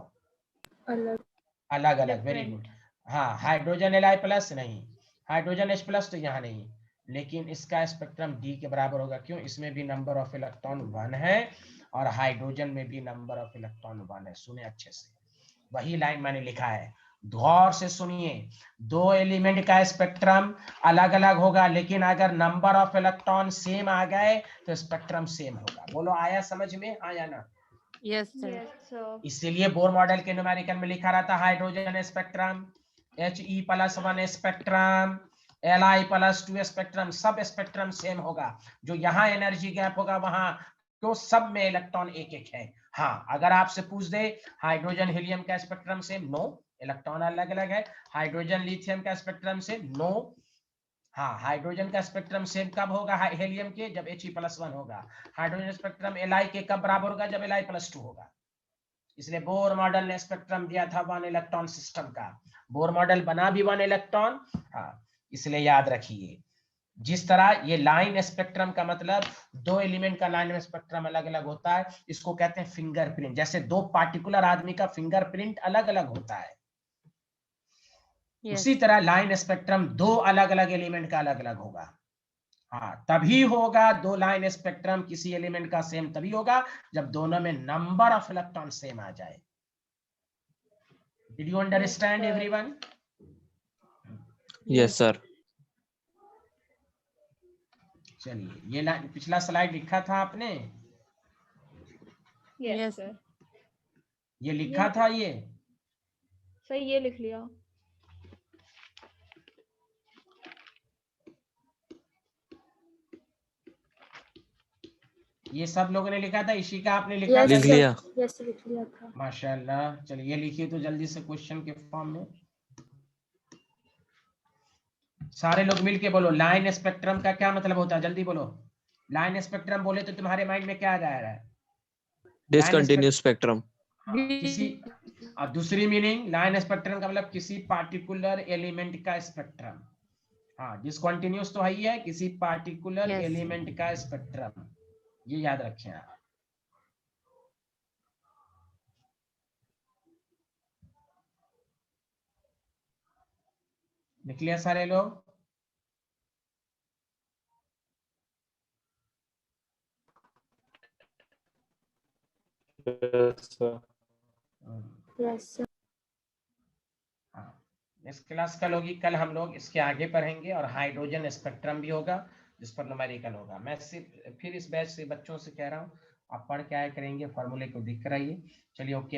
अलग. अलग अलग, वेरी Different. गुड। हाँ, हाइड्रोजन Li+ नहीं, हाइड्रोजन H+ तो यहाँ नहीं, लेकिन इसका स्पेक्ट्रम D के बराबर होगा। क्यों? इसमें भी नंबर ऑफ इलेक्ट्रॉन 1 है और हाइड्रोजन में भी नंबर ऑफ इलेक्ट्रॉन 1 है। सुने अच्छे से, वही लाइन मैंने लिखा है, गौर से सुनिए। दो एलिमेंट का स्पेक्ट्रम अलग अलग होगा, लेकिन अगर नंबर ऑफ इलेक्ट्रॉन सेम आ गए तो स्पेक्ट्रम सेम होगा। बोलो, आया समझ में? हाँ या ना? Yes, sir. Yes, sir. इसीलिए बोर मॉडल के न्यूमेरिकल में लिखा रहता hydrogen spectrum, He+1 spectrum, Li+2 spectrum, सब स्पेक्ट्रम सेम होगा। जो यहाँ एनर्जी गैप होगा वहां तो सब में इलेक्ट्रॉन एक एक है। हाँ, अगर आपसे पूछ दे हाइड्रोजन हीलियम का स्पेक्ट्रम सेम, नो, इलेक्ट्रॉन अलग अलग है। हाइड्रोजन लिथियम का स्पेक्ट्रम सेम, नो। हाँ, हाइड्रोजन का स्पेक्ट्रम सेम कब होगा हीलियम के? जब He+1 होगा। हाइड्रोजन स्पेक्ट्रम Li के कब बराबर होगा? जब Li+2 होगा। इसलिए बोर मॉडल ने स्पेक्ट्रम दिया था 1 इलेक्ट्रॉन सिस्टम का। बोर मॉडल बना भी 1 इलेक्ट्रॉन। हाँ, इसलिए याद रखिए, जिस तरह ये लाइन स्पेक्ट्रम का मतलब दो एलिमेंट का लाइन स्पेक्ट्रम अलग अलग होता है, इसको कहते हैं फिंगरप्रिंट। जैसे दो पार्टिकुलर आदमी का फिंगरप्रिंट अलग अलग होता है, Yes. उसी तरह लाइन स्पेक्ट्रम दो अलग अलग एलिमेंट का अलग अलग होगा। हाँ, तभी होगा दो लाइन स्पेक्ट्रम किसी एलिमेंट का सेम तभी होगा जब दोनों में नंबर ऑफ इलेक्ट्रॉन सेम आ जाए। Did you understand sir. Everyone? Yes, sir. चलिए, ये पिछला स्लाइड लिखा था आपने? Yes, Yes. sir. ये लिखा था ये? सर ये लिख लिया। ये सब लोगों ने लिखा था? इशिका आपने लिखा Yes, था? लिख sir. लिया। Yes, लिख लिया था. माशाल्लाह। चलिए लिखिए तो जल्दी से क्वेश्चन के फॉर्म में। सारे लोग मिलके बोलो, लाइन स्पेक्ट्रम का क्या मतलब होता है? जल्दी बोलो। लाइन स्पेक्ट्रम बोले तो तुम्हारे माइंड में क्या आ जा रहा है? Discontinuous spectrum. किसी और दूसरी मीनिंग लाइन स्पेक्ट्रम का मतलब किसी पार्टिकुलर एलिमेंट का स्पेक्ट्रम। हाँ, डिसकंटिन्यूअस तो है ही है, किसी पार्टिकुलर Yes. एलिमेंट का स्पेक्ट्रम, ये याद रखें आप। लिख लिया सारे लोग? Yes, sir. Yes, sir. हाँ, इस क्लास का लोग कल हम लोग इसके आगे पढ़ेंगे और हाइड्रोजन स्पेक्ट्रम भी होगा जिस पर न्यूमेरिकल होगा। मैं सिर्फ फिर इस बैच से बच्चों से कह रहा हूँ, आप पढ़ के आया करेंगे, फॉर्मूले को दिख कराइए। चलिए, ओके।